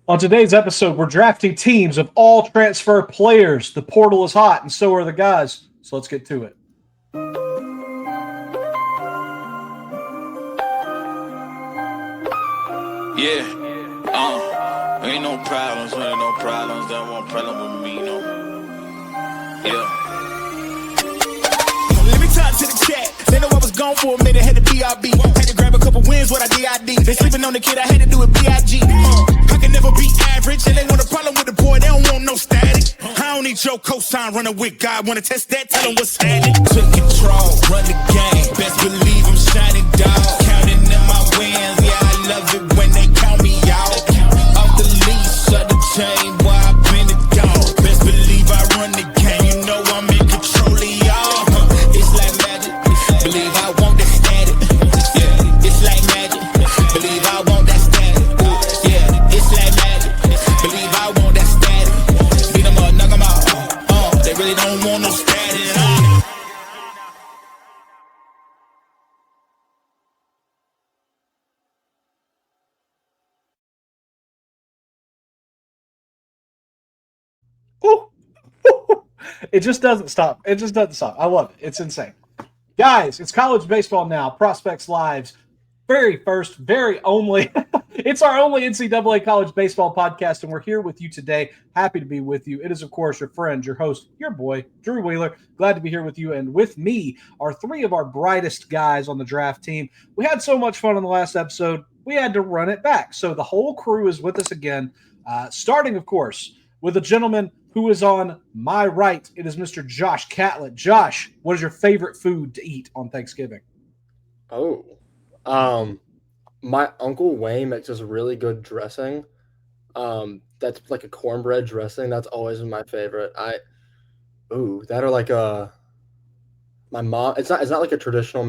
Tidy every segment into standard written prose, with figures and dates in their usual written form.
On today's episode, we're drafting teams of all transfer players. The portal is hot, and so are the guys. So let's get to it. Yeah, ain't no problems, ain't no problems. That one problem with me, no. Yeah. Let me talk to the chat. They know I was gone for a minute, had to BRB. Had to grab a couple wins, what I DID. They sleeping on the kid, I had to do it BIG. I can never be average, and they want a problem with the boy, they don't want no static. I don't need your cosign, running with God. Wanna test that, tell them what's happening. Took control, run the game. Best believe I'm shining, dog. Counting in my wins, yeah, I love it when they count me out. Off the leash, of the chain, boy, I've been a dog. Best believe I run the game, you know I'm in control of y'all. It's like magic, believe I want that static. Yeah, it's like magic, believe I want that static. Yeah, it's like magic, believe I want that static. Beat them up, knock them out. They really don't want no static. It just doesn't stop. It just doesn't stop. I love it. It's insane. Guys, it's college baseball now. Prospects Live's very first, very only. It's our only NCAA college baseball podcast, and we're here with you today. Happy to be with you. It is, of course, your friend, your host, your boy, Drew Wheeler. Glad to be here with you. And with me are three of our brightest guys on the draft team. We had so much fun on the last episode, we had to run it back. So the whole crew is with us again, starting, of course, with a gentleman who is on my right. It is Mr. Josh Catlett. Josh, what is your favorite food to eat on Thanksgiving? My Uncle Wayne makes this really good dressing. That's like a cornbread dressing. That's always my favorite. That or like my mom. It's not like a traditional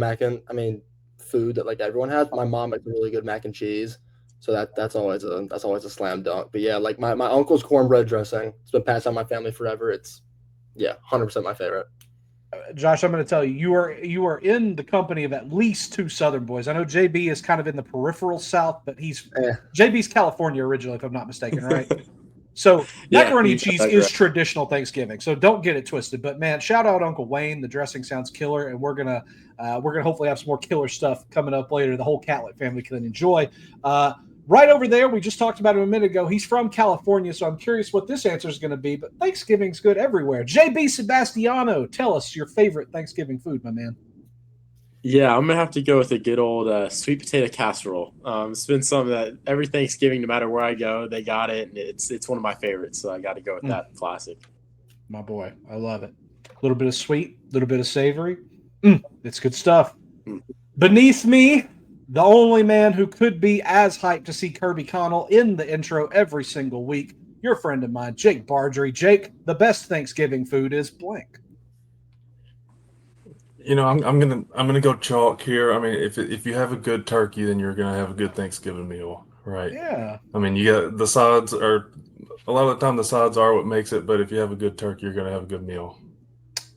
food that like everyone has. My mom makes a really good mac and cheese. So that's always a slam dunk. But yeah, like my uncle's cornbread dressing. It's been passed down my family forever. It's 100% my favorite. Josh, I'm going to tell you, you are in the company of at least two Southern boys. I know JB is kind of in the peripheral South, but JB's California originally, if I'm not mistaken, right? So macaroni and cheese is traditional Thanksgiving, so don't get it twisted. But man, shout out Uncle Wayne. The dressing sounds killer, and we're gonna hopefully have some more killer stuff coming up later. The whole Catlett family can enjoy. Right over there, we just talked about him a minute ago. He's from California, so I'm curious what this answer is going to be. But Thanksgiving's good everywhere. JB Sebastiano, tell us your favorite Thanksgiving food, my man. Yeah, I'm going to have to go with a good old sweet potato casserole. It's been something that every Thanksgiving, no matter where I go, they got it. And it's one of my favorites, so I got to go with that classic. My boy, I love it. A little bit of sweet, a little bit of savory. It's good stuff. Beneath me, the only man who could be as hyped to see Kirby Connell in the intro every single week, your friend of mine, Jake Bargery. Jake, the best Thanksgiving food is blank. You know, I'm gonna go chalk here. I mean, if you have a good turkey, then you're gonna have a good Thanksgiving meal, right? Yeah. I mean, you got the sides are a lot of the time the sides are what makes it, but if you have a good turkey, you're gonna have a good meal.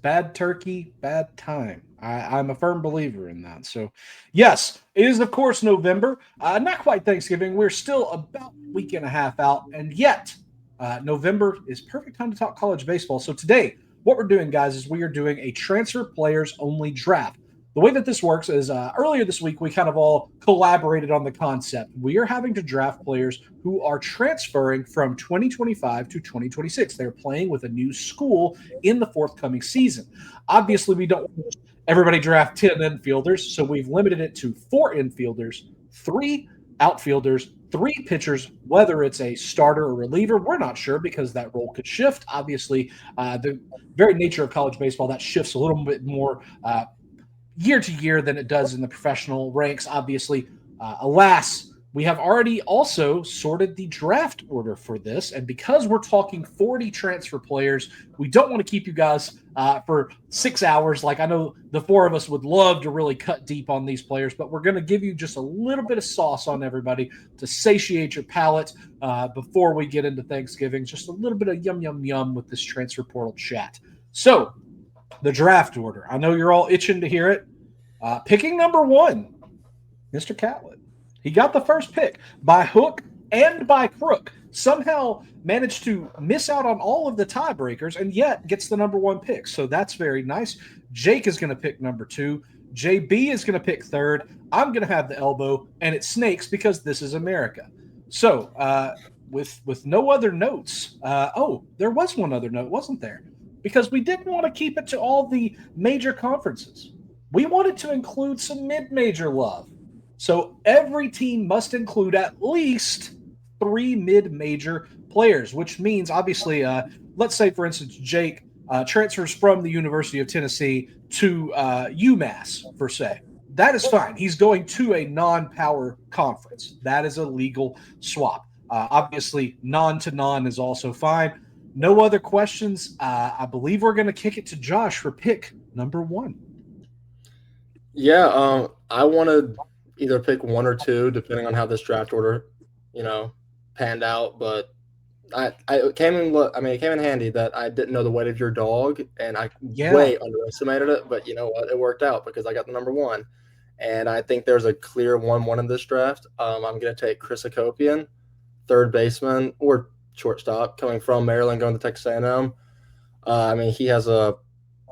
Bad turkey, bad time. I'm a firm believer in that. So, yes, it is, of course, November. Not quite Thanksgiving. We're still about a week and a half out, and yet November is perfect time to talk college baseball. So today, what we're doing, guys, is we are doing a transfer players only draft. The way that this works is earlier this week, we kind of all collaborated on the concept. We are having to draft players who are transferring from 2025 to 2026. They're playing with a new school in the forthcoming season. Obviously, we don't want everybody draft 10 infielders, so we've limited it to 4 infielders, 3 outfielders, 3 pitchers, whether it's a starter or reliever. We're not sure because that role could shift. Obviously, the very nature of college baseball, that shifts a little bit more year to year than it does in the professional ranks. Obviously, alas, we have already also sorted the draft order for this. And because we're talking 40 transfer players, we don't want to keep you guys for 6 hours. Like, I know the 4 of us would love to really cut deep on these players, but we're going to give you just a little bit of sauce on everybody to satiate your palate before we get into Thanksgiving. Just a little bit of yum, yum, yum with this transfer portal chat. So, the draft order. I know you're all itching to hear it. Picking number 1, Mr. Catlett. He got the first pick by hook and by crook. somehow managed to miss out on all of the tiebreakers and yet gets the number 1 pick. So that's very nice. Jake is going to pick number 2. JB is going to pick 3rd. I'm going to have the elbow, and it snakes because this is America. So with no other notes, there was one other note, wasn't there? Because we didn't want to keep it to all the major conferences. We wanted to include some mid-major love. So every team must include at least 3 mid-major players, which means, obviously, let's say, for instance, Jake transfers from the University of Tennessee to UMass, per se. That is fine. He's going to a non-power conference. That is a legal swap. Obviously, non-to-non is also fine. No other questions. I believe we're going to kick it to Josh for pick number 1. Yeah, I want to either pick 1 or 2, depending on how this draft order, panned out. But it came in handy that I didn't know the weight of your dog, and I way underestimated it. But you know what? It worked out because I got the number 1, and I think there's a clear 1-1 in this draft. I'm going to take Chris Akopian, third baseman or shortstop, coming from Maryland, going to Texas A&M. He has a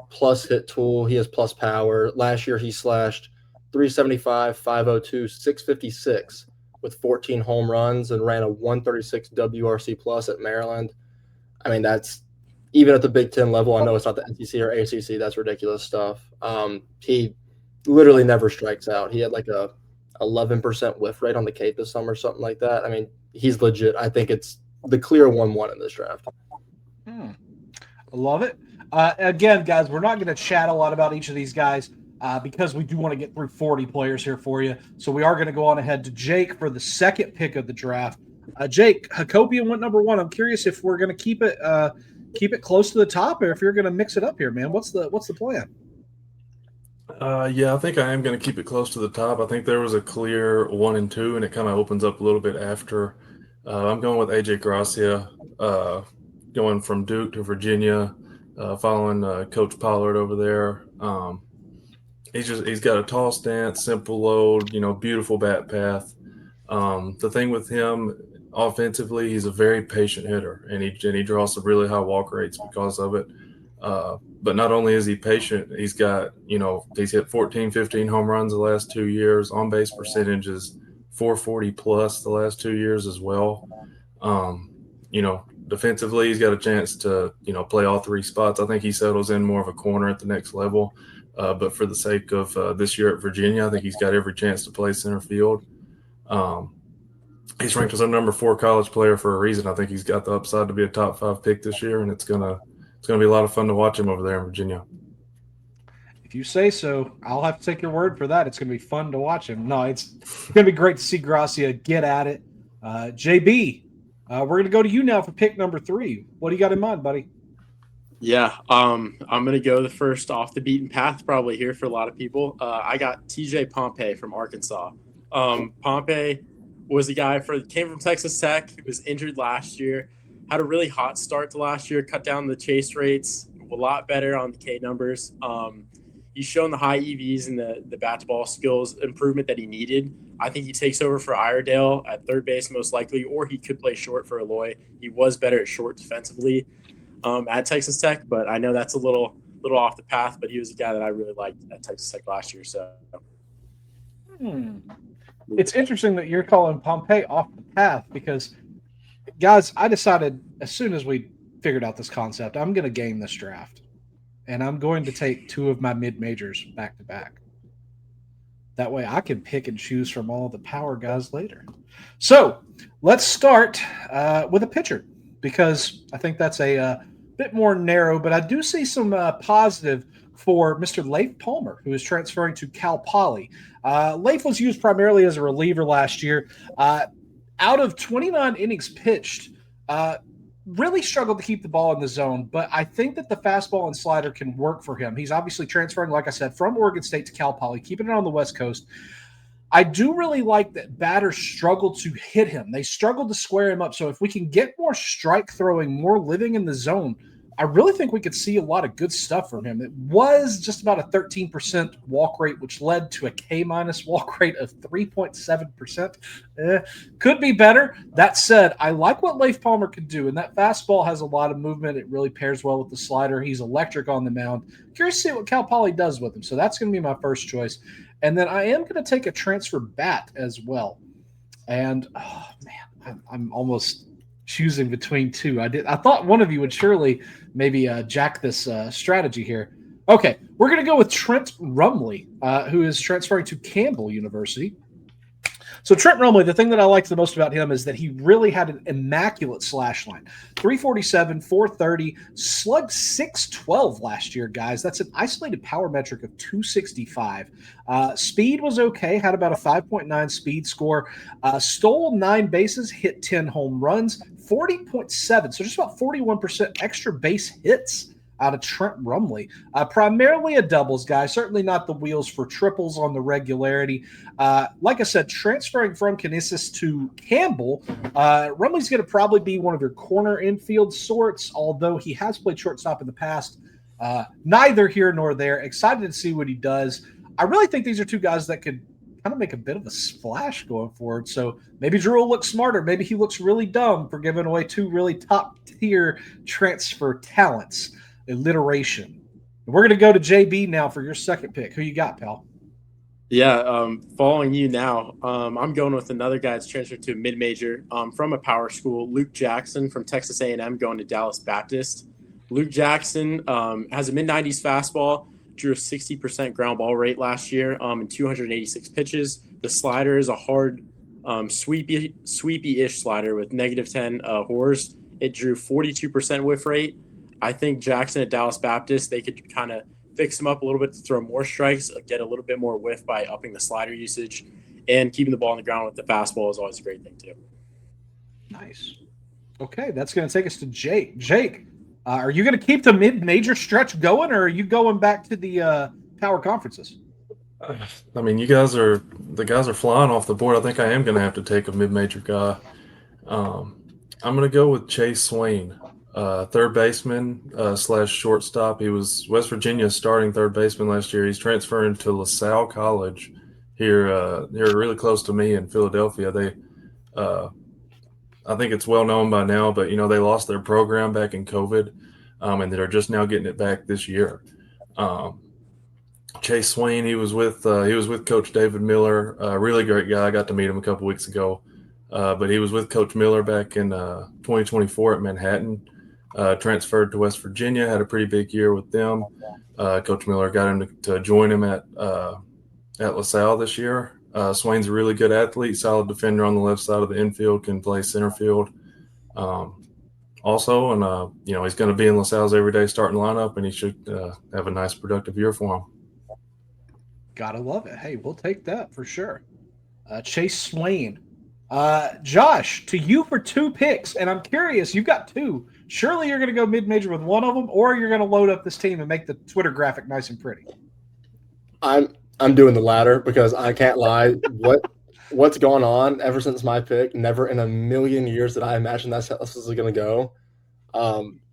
plus hit tool. He has plus power. Last year he slashed 375, 502, 656 with 14 home runs and ran a 136 WRC plus at Maryland. That's even at the Big Ten level. I know it's not the SEC or ACC. That's ridiculous stuff. He literally never strikes out. He had like a 11% whiff rate on the Cape this summer, something like that. He's legit. I think it's the clear 1-1 in this draft. I love it. Again, guys, we're not going to chat a lot about each of these guys because we do want to get through 40 players here for you. So we are going to go on ahead to Jake for the second pick of the draft. Jake, Hakopian went number 1. I'm curious if we're going to keep it close to the top, or if you're going to mix it up here, man. What's the plan? Yeah, I think I am going to keep it close to the top. I think there was a clear 1 and 2, and it kind of opens up a little bit after. I'm going with AJ Gracia, going from Duke to Virginia, following Coach Pollard over there. He's got a tall stance, simple load, beautiful bat path. The thing with him offensively, he's a very patient hitter, and he draws some really high walk rates because of it. But not only is he patient, he's got, he's hit 14, 15 home runs the last 2 years. On base percentage is 440 plus the last 2 years as well. Defensively, he's got a chance to, play all 3 spots. I think he settles in more of a corner at the next level. But for the sake of this year at Virginia, I think he's got every chance to play center field. He's ranked as a number 4 college player for a reason. I think he's got the upside to be a top 5 pick this year, and it's gonna be a lot of fun to watch him over there in Virginia. If you say so, I'll have to take your word for that. It's going to be fun to watch him. No, it's going to be great to see Gracia get at it. JB, we're going to go to you now for pick number 3. What do you got in mind, buddy? Yeah, I'm going to go the first off the beaten path probably here for a lot of people. I got TJ Pompey from Arkansas. Pompey was a guy came from Texas Tech, was injured last year, had a really hot start to last year, cut down the chase rates, a lot better on the K numbers. He's shown the high EVs and the bat-to-ball skills improvement that he needed. I think he takes over for Iredale at third base most likely, or he could play short for Aloy. He was better at short defensively at Texas Tech, but I know that's a little off the path, but he was a guy that I really liked at Texas Tech last year. So It's interesting that you're calling Pompey off the path because, guys, I decided as soon as we figured out this concept, I'm going to game this draft. And I'm going to take 2 of my mid-majors back-to-back. That way I can pick and choose from all the power guys later. So let's start with a pitcher because I think that's a bit more narrow, but I do see some positive for Mr. Leif Palmer, who is transferring to Cal Poly. Leif was used primarily as a reliever last year. Out of 29 innings pitched, really struggled to keep the ball in the zone, but I think that the fastball and slider can work for him. He's obviously transferring, like I said, from Oregon State to Cal Poly, keeping it on the West Coast. I do really like that batters struggle to hit him. They struggle to square him up. So if we can get more strike throwing, more living in the zone I really think we could see a lot of good stuff from him. It was just about a 13% walk rate, which led to a K-minus walk rate of 3.7%. Could be better. That said, I like what Leif Palmer could do, and that fastball has a lot of movement. It really pairs well with the slider. He's electric on the mound. Curious to see what Cal Poly does with him. So that's going to be my first choice. And then I am going to take a transfer bat as well. And, oh, man, I'm almost choosing between two. I thought one of you would surely maybe jack this strategy here. Okay, we're going to go with Trent Rumley, who is transferring to Campbell University. So Trent Rumley, the thing that I liked the most about him is that he really had an immaculate slash line. 347, 430, slugged 612 last year, guys. That's an isolated power metric of 265. Speed was okay, had about a 5.9 speed score. Stole 9 bases, hit 10 home runs, 40.7. So just about 41% extra base hits out of Trent Rumley. Primarily a doubles guy, certainly not the wheels for triples on the regularity. Like I said, transferring from Canisius to Campbell, Rumley's going to probably be one of your corner infield sorts, although he has played shortstop in the past. Neither here nor there. Excited to see what he does. I really think these are two guys that could kind of make a bit of a splash going forward. So maybe Drew will look smarter. Maybe he looks really dumb for giving away two really top-tier transfer talents. Alliteration. We're going to go to JB now for your second pick. Who you got, pal? Yeah, following you now, I'm going with another guy that's transferred to a mid-major from a power school, Luke Jackson from Texas A&M, going to Dallas Baptist. Luke Jackson has a mid-90s fastball, drew a 60% ground ball rate last year in 286 pitches. The slider is a hard, sweepy-ish slider with negative 10 HORS. It drew 42% whiff rate. I think Jackson at Dallas Baptist, they could kind of fix him up a little bit to throw more strikes, get a little bit more whiff by upping the slider usage, and keeping the ball on the ground with the fastball is always a great thing too. Nice. Okay, that's going to take us to Jake. Jake, are you going to keep the mid-major stretch going, or are you going back to the power conferences? I mean, the guys are flying off the board. I think I am going to have to take a mid-major guy. I'm going to go with Chase Swain. Third baseman / shortstop. He was West Virginia's starting third baseman last year. He's transferring to LaSalle College here really close to me in Philadelphia. I think it's well known by now, but they lost their program back in COVID, and they're just now getting it back this year. Chase Swain, he was with Coach David Miller, a really great guy. I got to meet him a couple weeks ago, but he was with Coach Miller back in 2024 at Manhattan. Transferred to West Virginia, had a pretty big year with them. Coach Miller got him to join him at LaSalle this year. Swain's a really good athlete, solid defender on the left side of the infield, can play center field. He's going to be in LaSalle's everyday starting lineup, and he should have a nice, productive year for him. Gotta love it. Hey, we'll take that for sure. Chase Swain. Josh, to you for 2 picks, and I'm curious, you've got 2. Surely you're going to go mid-major with one of them, or you're going to load up this team and make the Twitter graphic nice and pretty. I'm doing the latter because I can't lie. What's gone on ever since my pick? Never in a million years did I imagine that's how this is going to go.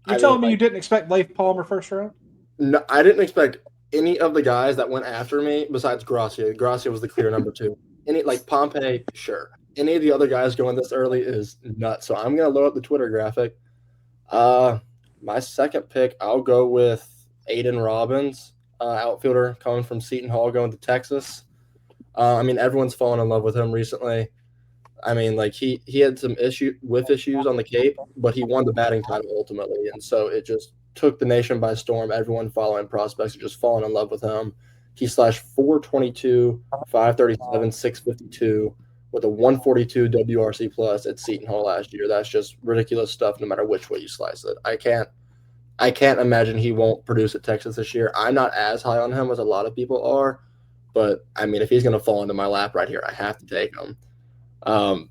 You're telling me you didn't expect Leif Palmer first round? No, I didn't expect any of the guys that went after me besides Gracia. Gracia was the clear number 2. Pompey, sure. Any of the other guys going this early is nuts. So I'm going to load up the Twitter graphic. My second pick, I'll go with Aiden Robbins, outfielder coming from Seton Hall, going to Texas. Everyone's fallen in love with him recently. He had some issues on the Cape, but he won the batting title ultimately. And so it just took the nation by storm. Everyone following prospects are just falling in love with him. He slashed 422, 537, 652 with a 142 WRC plus at Seton Hall last year. That's just ridiculous stuff no matter which way you slice it. I can't imagine he won't produce at Texas this year. I'm not as high on him as a lot of people are, but if he's going to fall into my lap right here, I have to take him. And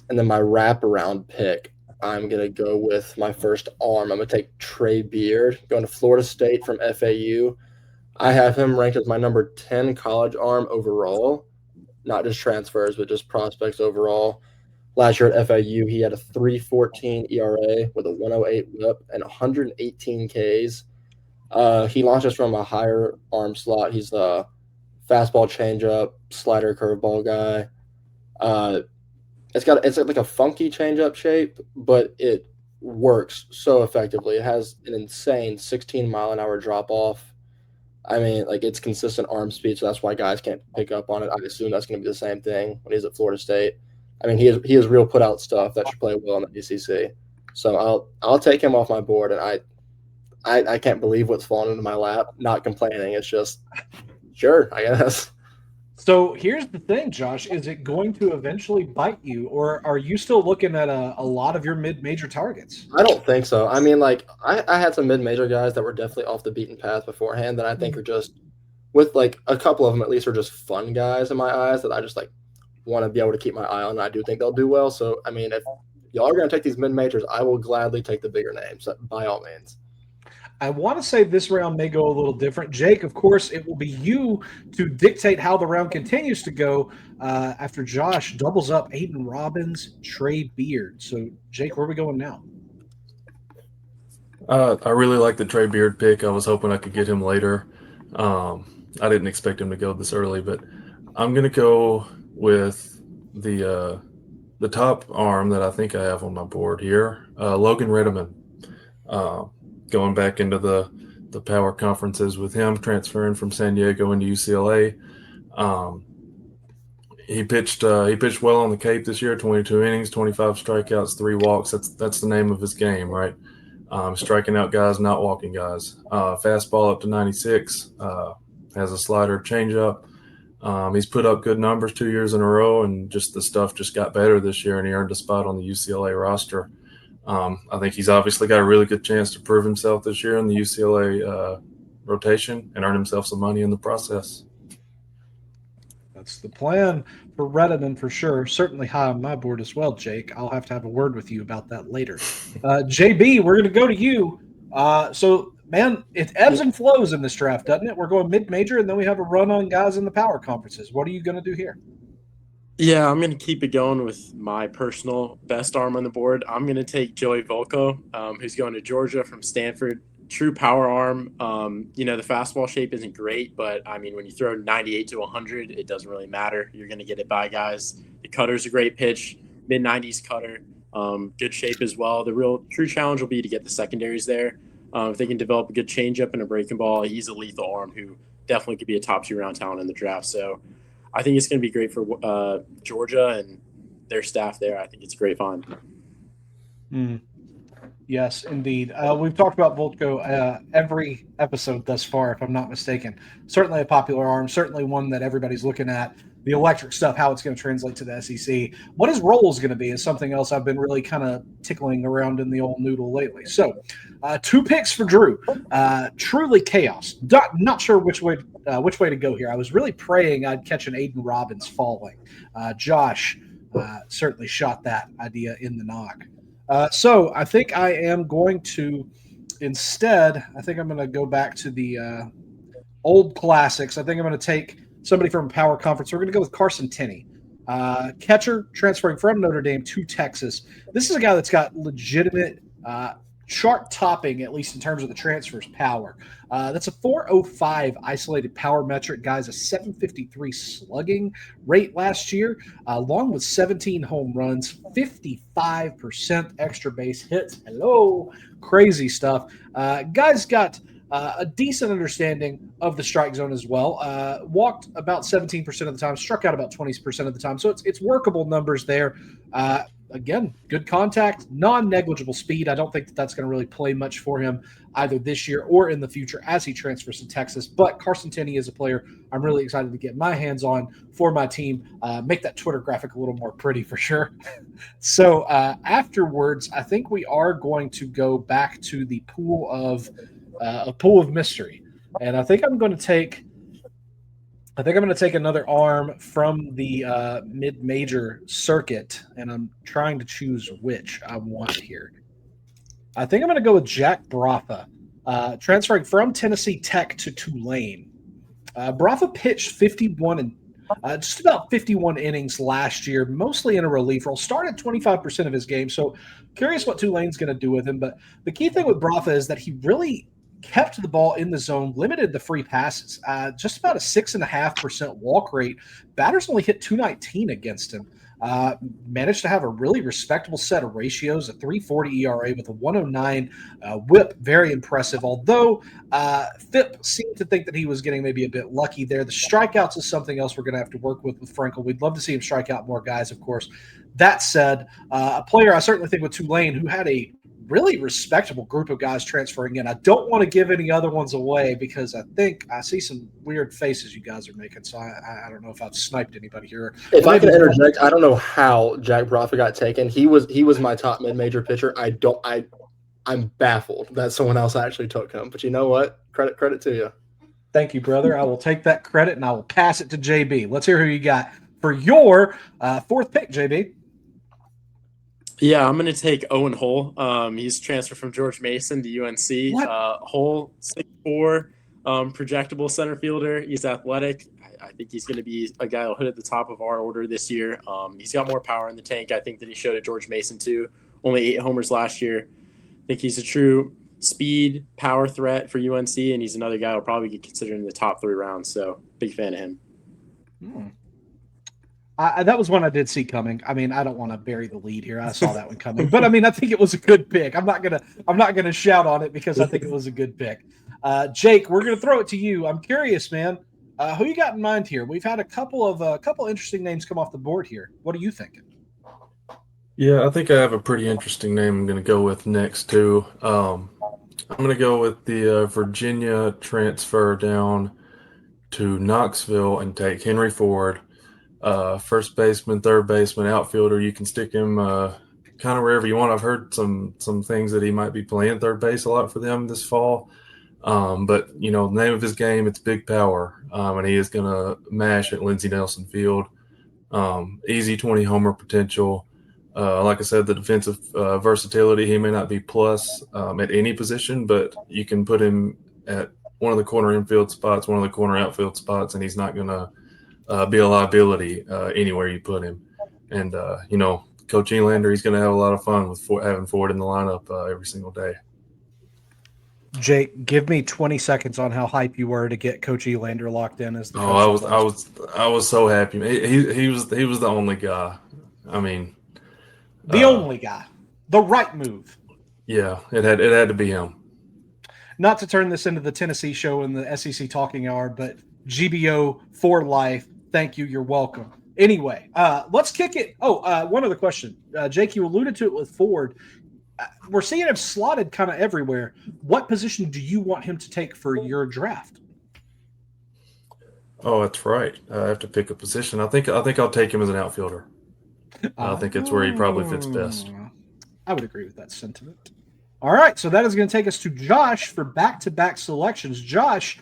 then my wraparound pick, I'm going to go with my first arm. I'm going to take Trey Beard, going to Florida State from FAU. I have him ranked as my number 10 college arm overall, not just transfers, but just prospects overall. Last year at FAU, he had a 3.14 ERA with a 1.08 WHIP and 118 Ks. He launches from a higher arm slot. He's a fastball, changeup, slider, curveball guy. It's like a funky changeup shape, but it works so effectively. It has an insane 16-mile-an-hour drop off. I mean, like, it's consistent arm speed, so that's why guys can't pick up on it. I assume that's going to be the same thing when he's at Florida State. I mean, he has real put out stuff that should play well in the ACC. So I'll take him off my board, and I can't believe what's fallen into my lap. Not complaining. It's just, sure, I guess. So here's the thing, Josh. Is it going to eventually bite you, or are you still looking at a lot of your mid-major targets? I don't think so. I mean, like, I had some mid-major guys that were definitely off the beaten path beforehand that I think are just, with, like, a couple of them at least are just fun guys in my eyes that I just, like, want to be able to keep my eye on, and I do think they'll do well. So, I mean, if y'all are going to take these mid-majors, I will gladly take the bigger names, by all means. I want to say this round may go a little different. Jake, of course, it will be you to dictate how the round continues to go after Josh doubles up Aiden Robbins, Trey Beard. So, Jake, where are we going now? I really like the Trey Beard pick. I was hoping I could get him later. I didn't expect him to go this early, but I'm going to go with the top arm that I think I have on my board here, Logan Redeman. Going back into the power conferences with him, transferring from San Diego into UCLA. He pitched well on the Cape this year, 22 innings, 25 strikeouts, 3 walks. That's the name of his game, right? Striking out guys, not walking guys. Fastball up to 96, has a slider, changeup. He's put up good numbers 2 years in a row, and just the stuff just got better this year, and he earned a spot on the UCLA roster. I think he's obviously got a really good chance to prove himself this year in the UCLA rotation and earn himself some money in the process. That's the plan for Redeman for sure. Certainly high on my board as well, Jake. I'll have to have a word with you about that later. JB, we're going to go to you. So, man, it ebbs and flows in this draft, doesn't it? We're going mid-major, and then we have a run on guys in the power conferences. What are you going to do here? Yeah, I'm going to keep it going with my personal best arm on the board. I'm going to take Joey Volko, who's going to Georgia from Stanford. True power arm. The fastball shape isn't great, but, I mean, when you throw 98 to 100, it doesn't really matter. You're going to get it by guys. The cutter's a great pitch, mid-90s cutter, good shape as well. The real true challenge will be to get the secondaries there. If they can develop a good changeup and a breaking ball, he's a lethal arm who definitely could be a top 2-round talent in the draft. So, I think it's going to be great for Georgia and their staff there. I think it's a great find. Yes, indeed. We've talked about Volko every episode thus far, if I'm not mistaken. Certainly a popular arm, certainly one that everybody's looking at. The electric stuff, how it's going to translate to the SEC. What his role is going to be is something else I've been really kind of tickling around in the old noodle lately. So, 2 picks for Drew. Truly chaos. Not sure which way to go here. I was really praying I'd catch an Aiden Robbins falling. Josh certainly shot that idea in the knock. So I think I am going to instead. I think I'm going to go back to the old classics. I think I'm going to take somebody from a power conference. We're going to go with Carson Tenney, catcher transferring from Notre Dame to Texas. This is a guy that's got legitimate chart topping, at least in terms of the transfers power. That's a 405 isolated power metric. Guys, a 753 slugging rate last year, along with 17 home runs, 55% extra base hits. Hello, crazy stuff. Guys got a decent understanding of the strike zone as well. Walked about 17% of the time, struck out about 20% of the time. So it's workable numbers there. Again, good contact, non-negligible speed. I don't think that's going to really play much for him either this year or in the future as he transfers to Texas. But Carson Tenney is a player I'm really excited to get my hands on for my team. Make that Twitter graphic a little more pretty for sure. So afterwards, I think we are going to go back to the pool of mystery. And I think I'm going to take another arm from the mid-major circuit, and I'm trying to choose which I want here. I think I'm going to go with Jack Brafa, transferring from Tennessee Tech to Tulane. Brafa pitched 51 just about 51 innings last year, mostly in a relief role. Started 25% of his game, so curious what Tulane's going to do with him. But the key thing with Brafa is that he really kept the ball in the zone, limited the free passes, just about a 6.5% walk rate. Batters only hit 219 against him. Managed to have a really respectable set of ratios, a 3.40 ERA with a 109 whip, very impressive. Although Phipp seemed to think that he was getting maybe a bit lucky there. The strikeouts is something else we're going to have to work with Frankel. We'd love to see him strike out more guys, of course. That said, a player I certainly think with Tulane who had a really respectable group of guys transferring in. I don't want to give any other ones away because I think I see some weird faces you guys are making. So I don't know if I've sniped anybody here. If I can interject, I don't know how Jack Brafa got taken. He was my top mid-major pitcher. I'm baffled that someone else actually took him. But you know what? Credit to you. Thank you, brother. I will take that credit and I will pass it to JB. Let's hear who you got for your fourth pick, JB. Yeah, I'm going to take Owen Hull. He's transferred from George Mason to UNC. Hull, 6'4", projectable center fielder. He's athletic. I think he's going to be a guy who'll hit at the top of our order this year. He's got more power in the tank, I think, than he showed at George Mason, too. Only 8 homers last year. I think he's a true speed, power threat for UNC, and he's another guy who'll probably get considered in the top 3 rounds. So, big fan of him. That was one I did see coming. I mean, I don't want to bury the lead here. I saw that one coming, but I mean, I think it was a good pick. I'm not gonna shout on it because I think it was a good pick. Jake, we're gonna throw it to you. I'm curious, man. Who you got in mind here? We've had a couple interesting names come off the board here. What are you thinking? Yeah, I think I have a pretty interesting name I'm going to go with next too. I'm going to go with the Virginia transfer down to Knoxville and take Henry Ford. First baseman, third baseman, outfielder. You can stick him kind of wherever you want. I've heard some things that he might be playing third base a lot for them this fall. But, you know, the name of his game, it's big power. And he is going to mash at Lindsey Nelson Field. Easy 20 homer potential. Like I said, the defensive versatility, he may not be plus at any position, but you can put him at one of the corner infield spots, one of the corner outfield spots, and he's not going to be a liability anywhere you put him. And, you know, Coach Elander, he's going to have a lot of fun with having Ford in the lineup every single day. Jake, give me 20 seconds on how hype you were to get Coach Elander locked in as the coach. I was so happy. He was the only guy. I mean, the only guy, the right move. Yeah, it had to be him. Not to turn this into the Tennessee show and the SEC talking hour, but GBO for life. Thank you. You're welcome. Anyway, let's kick it. One other question. Jake, you alluded to it with Ford. We're seeing him slotted kind of everywhere. What position do you want him to take for your draft? Oh, that's right. I have to pick a position. I think I'll take him as an outfielder. I think it's where he probably fits best. I would agree with that sentiment. All right, so that is going to take us to Josh for back-to-back selections. Josh,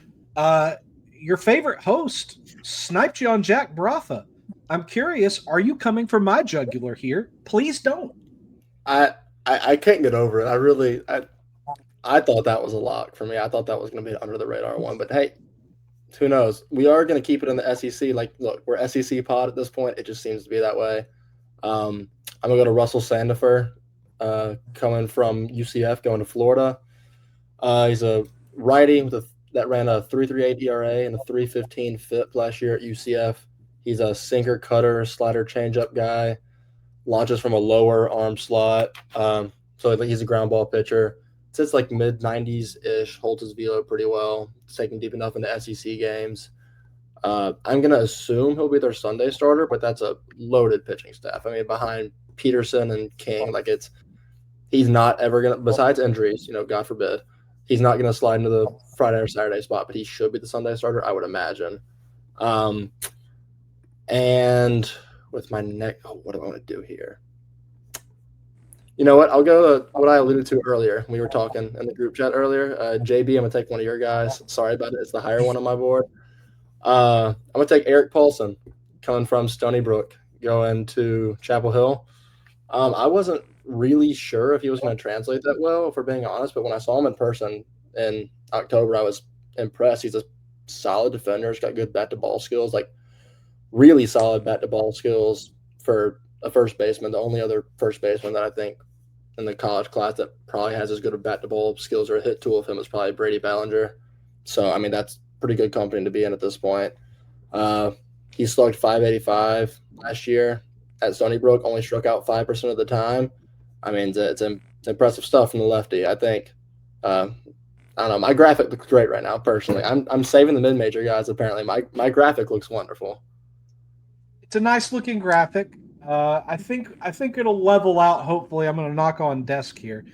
your favorite host sniped you on Jack Brafa. I'm curious, are you coming for my jugular here? Please don't. I can't get over it. I thought that was a lock for me. I thought that was going to be an under-the-radar one. But, hey, who knows? We are going to keep it in the SEC. Like, look, we're SEC pod at this point. It just seems to be that way. I'm going to go to Russell Sandifer, coming from UCF, going to Florida. He's a righty that ran a 3.38 ERA and a 3.15 FIP last year at UCF. He's a sinker, cutter, slider, changeup guy. Launches from a lower arm slot. So he's a ground ball pitcher. Sits like mid-90s-ish, holds his velo pretty well. It's taken deep enough into SEC games. I'm going to assume he'll be their Sunday starter, but that's a loaded pitching staff. I mean, behind Peterson and King, he's not ever going to, besides injuries, God forbid, he's not going to slide into the Friday or Saturday spot, but he should be the Sunday starter, I would imagine. And with my what do I want to do here? You know what? I'll go to what I alluded to earlier. We were talking in the group chat earlier. JB, I'm going to take one of your guys. Sorry about it. It's the higher one on my board. I'm going to take Eric Paulson, coming from Stony Brook, going to Chapel Hill. I wasn't really sure if he was going to translate that well, if we're being honest, but when I saw him in person in October, I was impressed. He's a solid defender. He's got good bat-to-ball skills. really solid bat-to-ball skills for a first baseman. The only other first baseman that I think in the college class that probably has as good a bat-to-ball skills or a hit tool of him is probably Brady Ballinger. So, I mean, that's pretty good company to be in at this point. He slugged .585 last year at Stony Brook, only struck out 5% of the time. I mean, it's impressive stuff from the lefty. I think, I don't know, my graphic looks great right now, personally. I'm saving the mid-major guys, apparently. My graphic looks wonderful. It's a nice-looking graphic. I think it'll level out, hopefully. I'm going to knock on desk here.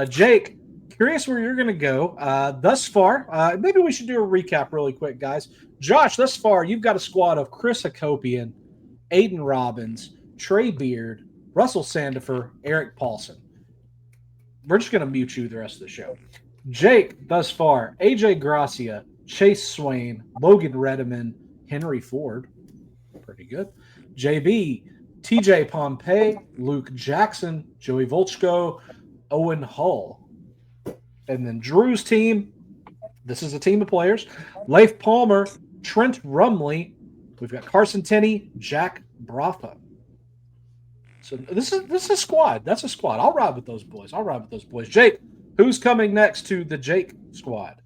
Jake, curious where you're going to go. Thus far, maybe we should do a recap really quick, guys. Josh, thus far, you've got a squad of Chris Hakopian, Aiden Robbins, Trey Beard, Russell Sandifer, Eric Paulson. We're just going to mute you the rest of the show. Jake, thus far, AJ Gracia, Chase Swain, Logan Redeman, Henry Ford. Pretty good. JB, TJ Pompey, Luke Jackson, Joey Volchko, Owen Hull. And then Drew's team, this is a team of players, Leif Palmer, Trent Rumley. We've got Carson Tenney, Jack Brafa. So this is a squad. That's a squad. I'll ride with those boys. Jake, who's coming next to the Jake squad?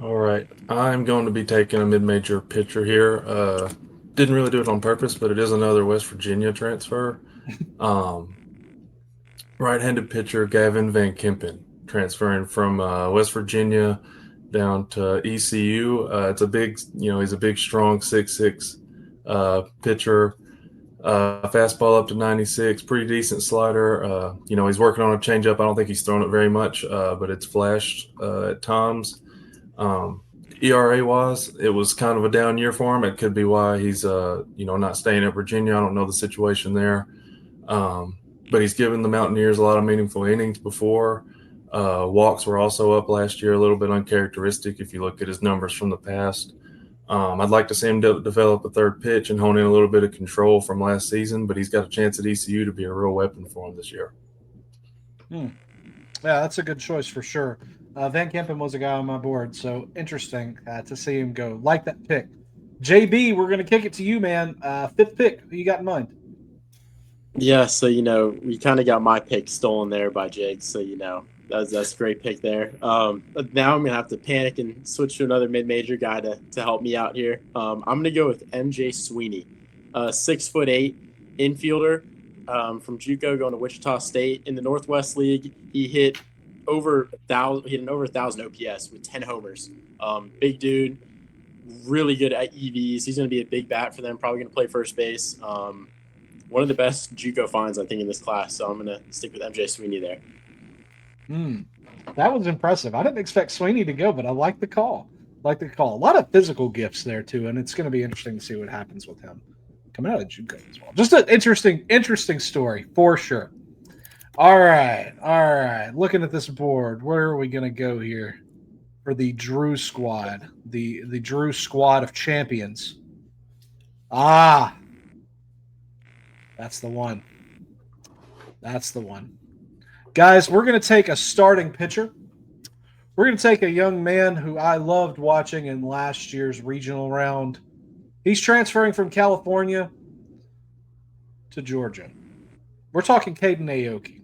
All right. I'm going to be taking a mid-major pitcher here. Didn't really do it on purpose, but it is another West Virginia transfer. Right-handed pitcher Gavin Van Kempen, transferring from West Virginia down to ECU. It's a big, he's a big, strong 6'6" pitcher. Fastball up to 96, pretty decent slider. He's working on a changeup. I don't think he's thrown it very much, but it's flashed at times. ERA-wise, it was kind of a down year for him. It could be why he's, not staying at Virginia. I don't know the situation there. But he's given the Mountaineers a lot of meaningful innings before. Walks were also up last year, a little bit uncharacteristic if you look at his numbers from the past. I'd like to see him develop a third pitch and hone in a little bit of control from last season, but he's got a chance at ECU to be a real weapon for him this year. Yeah, that's a good choice for sure. Van Kempen was a guy on my board, so interesting to see him go. Like that pick. JB, we're going to kick it to you, man. Fifth pick, who you got in mind? Yeah, so, we kind of got my pick stolen there by Jake, so, that's a great pick there. Now I'm going to have to panic and switch to another mid-major guy to help me out here. I'm going to go with MJ Sweeney, 6'8" infielder from JUCO going to Wichita State. In the Northwest League, he hit over 1,000 OPS with 10 homers. Big dude, really good at EVs. He's going to be a big bat for them, probably going to play first base. One of the best JUCO finds, I think, in this class, so I'm going to stick with MJ Sweeney there. That was impressive. I didn't expect Sweeney to go, but I like the call. A lot of physical gifts there, too, and it's going to be interesting to see what happens with him coming out of JUCO as well. Just an interesting story, for sure. All right. Looking at this board, where are we going to go here for the Drew squad? The Drew squad of champions. That's the one. Guys, we're going to take a starting pitcher. We're going to take a young man who I loved watching in last year's regional round. He's transferring from California to Georgia. We're talking Caden Aoki.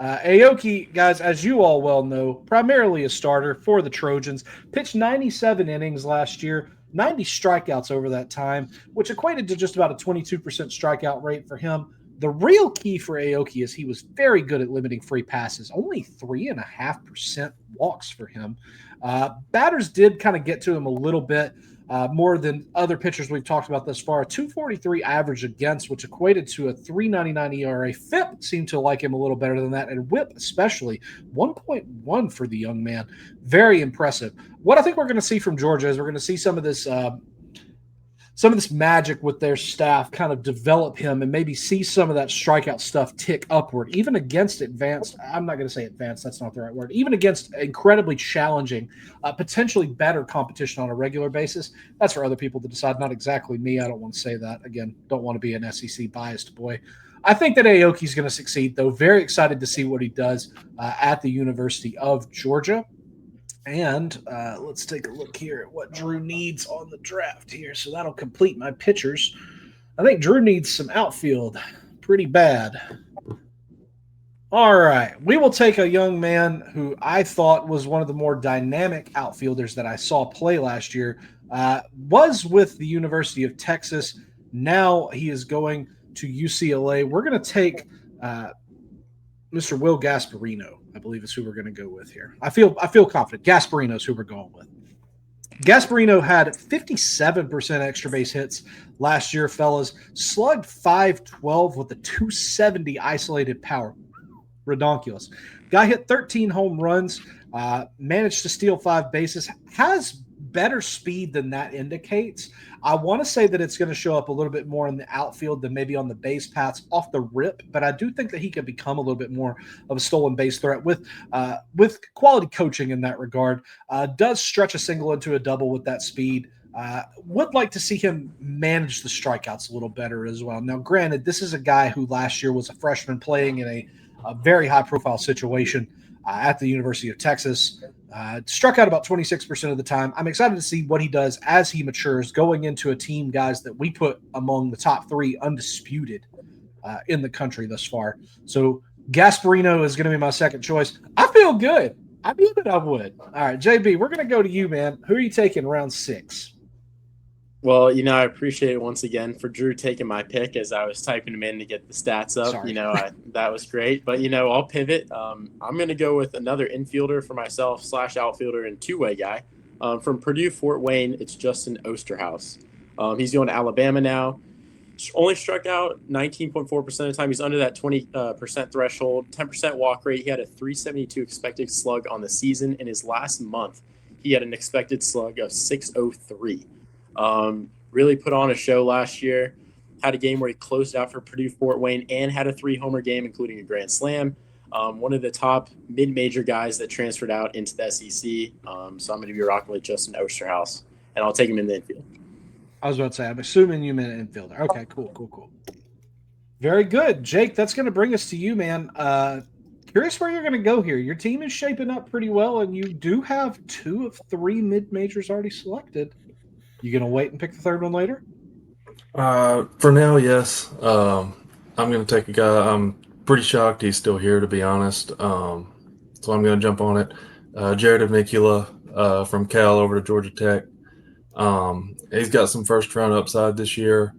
Aoki, guys, as you all well know, primarily a starter for the Trojans. Pitched 97 innings last year, 90 strikeouts over that time, which equated to just about a 22% strikeout rate for him. The real key for Aoki is he was very good at limiting free passes, only 3.5% walks for him. Batters did kind of get to him a little bit more than other pitchers we've talked about thus far. A 2.43 average against, which equated to a 3.99 ERA. FIP seemed to like him a little better than that, and WHIP especially, 1.1 for the young man. Very impressive. What I think we're going to see from Georgia is we're going to see some of this magic with their staff kind of develop him and maybe see some of that strikeout stuff tick upward, even against advanced. I'm not going to say advanced. That's not the right word. Even against incredibly challenging, potentially better competition on a regular basis. That's for other people to decide, not exactly me. I don't want to say that. Again, don't want to be an SEC biased boy. I think that Aoki's going to succeed, though. Very excited to see what he does at the University of Georgia. And let's take a look here at what Drew needs on the draft here. So that'll complete my pitchers. I think Drew needs some outfield pretty bad. All right. We will take a young man who I thought was one of the more dynamic outfielders that I saw play last year. Was with the University of Texas. Now he is going to UCLA. We're going to take Mr. Will Gasparino, I believe is who we're going to go with here. I feel confident. Gasparino is who we're going with. Gasparino had 57% extra base hits last year, fellas. Slugged .512 with a 270 isolated power. Redonkulous. Guy hit 13 home runs, managed to steal 5 bases, has better speed than that indicates. I want to say that it's going to show up a little bit more in the outfield than maybe on the base paths off the rip, but I do think that he could become a little bit more of a stolen base threat with quality coaching in that regard. Does stretch a single into a double with that speed. Would like to see him manage the strikeouts a little better as well. Now, granted, this is a guy who last year was a freshman playing in a very high-profile situation at the University of Texas. Struck out about 26% of the time. I'm excited to see what he does as he matures, going into a team, guys, that we put among the top 3 undisputed in the country thus far. So Gasparino is going to be my second choice. I feel good. I knew that I would. All right, JB, we're going to go to you, man. Who are you taking round 6? Well, I appreciate it once again for Drew taking my pick as I was typing him in to get the stats up. Sorry. That was great. But, I'll pivot. I'm going to go with another infielder for myself / outfielder and two-way guy. From Purdue, Fort Wayne, it's Justin Osterhaus. He's going to Alabama now. Only struck out 19.4% of the time. He's under that 20% threshold, 10% walk rate. He had a 372 expected slug on the season. In his last month, he had an expected slug of 603. Really put on a show last year. Had a game where he closed out for Purdue Fort Wayne and had a 3-homer game, including a grand slam. One of the top mid-major guys that transferred out into the SEC. So I'm going to be rocking with Justin Osterhaus, and I'll take him in the infield. I was about to say, I'm assuming you meant infielder. Okay, cool. Very good. Jake, that's going to bring us to you, man. Curious where you're going to go here. Your team is shaping up pretty well, and you do have 2 of 3 mid-majors already selected. You going to wait and pick the third one later? For now, yes. I'm going to take a guy. I'm pretty shocked he's still here, to be honest. So I'm going to jump on it. Jared Avicula from Cal over to Georgia Tech. He's got some first-round upside this year.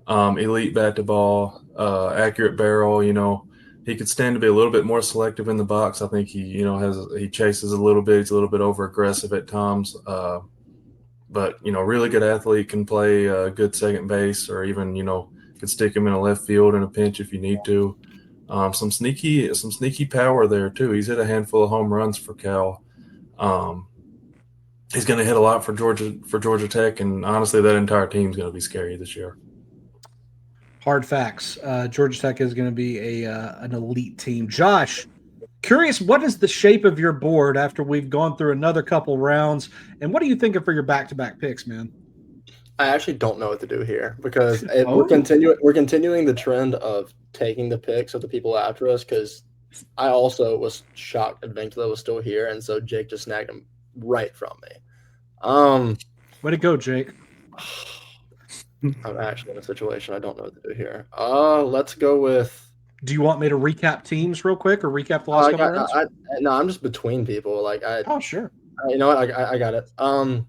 Elite bat to ball, accurate barrel. He could stand to be a little bit more selective in the box. I think he chases a little bit. He's a little bit over-aggressive at times. But, really good athlete, can play good second base, or even, could stick him in a left field in a pinch if you need to. Some sneaky power there too. He's hit a handful of home runs for Cal. He's going to hit a lot for Georgia Tech, and honestly, that entire team is going to be scary this year. Hard facts. Georgia Tech is going to be an elite team. Josh, curious, what is the shape of your board after we've gone through another couple rounds, and what are you thinking for your back-to-back picks, man? I actually don't know what to do here because we're continuing the trend of taking the picks of the people after us, because I also was shocked that Vincula was still here, and so Jake just snagged him right from me. Way to go, Jake. I'm actually in a situation I don't know what to do here. Let's go with. Do you want me to recap teams real quick, or recap the last couple rounds? No, I'm just between people. Oh, sure. You know what? I got it. I'm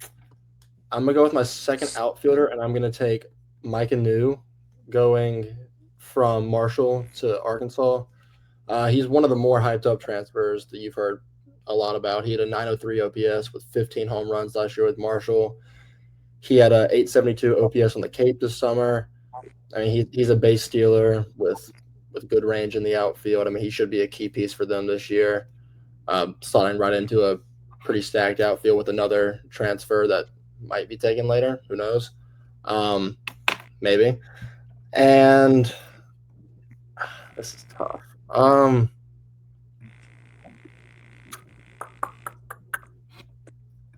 gonna go with my second outfielder, and I'm gonna take Mike Anu, going from Marshall to Arkansas. He's one of the more hyped up transfers that you've heard a lot about. He had a 903 OPS with 15 home runs last year with Marshall. He had a 872 OPS on the Cape this summer. I mean, he's a base stealer with good range in the outfield. I mean, he should be a key piece for them this year. Slotting right into a pretty stacked outfield with another transfer that might be taken later. Who knows? Maybe. And this is tough.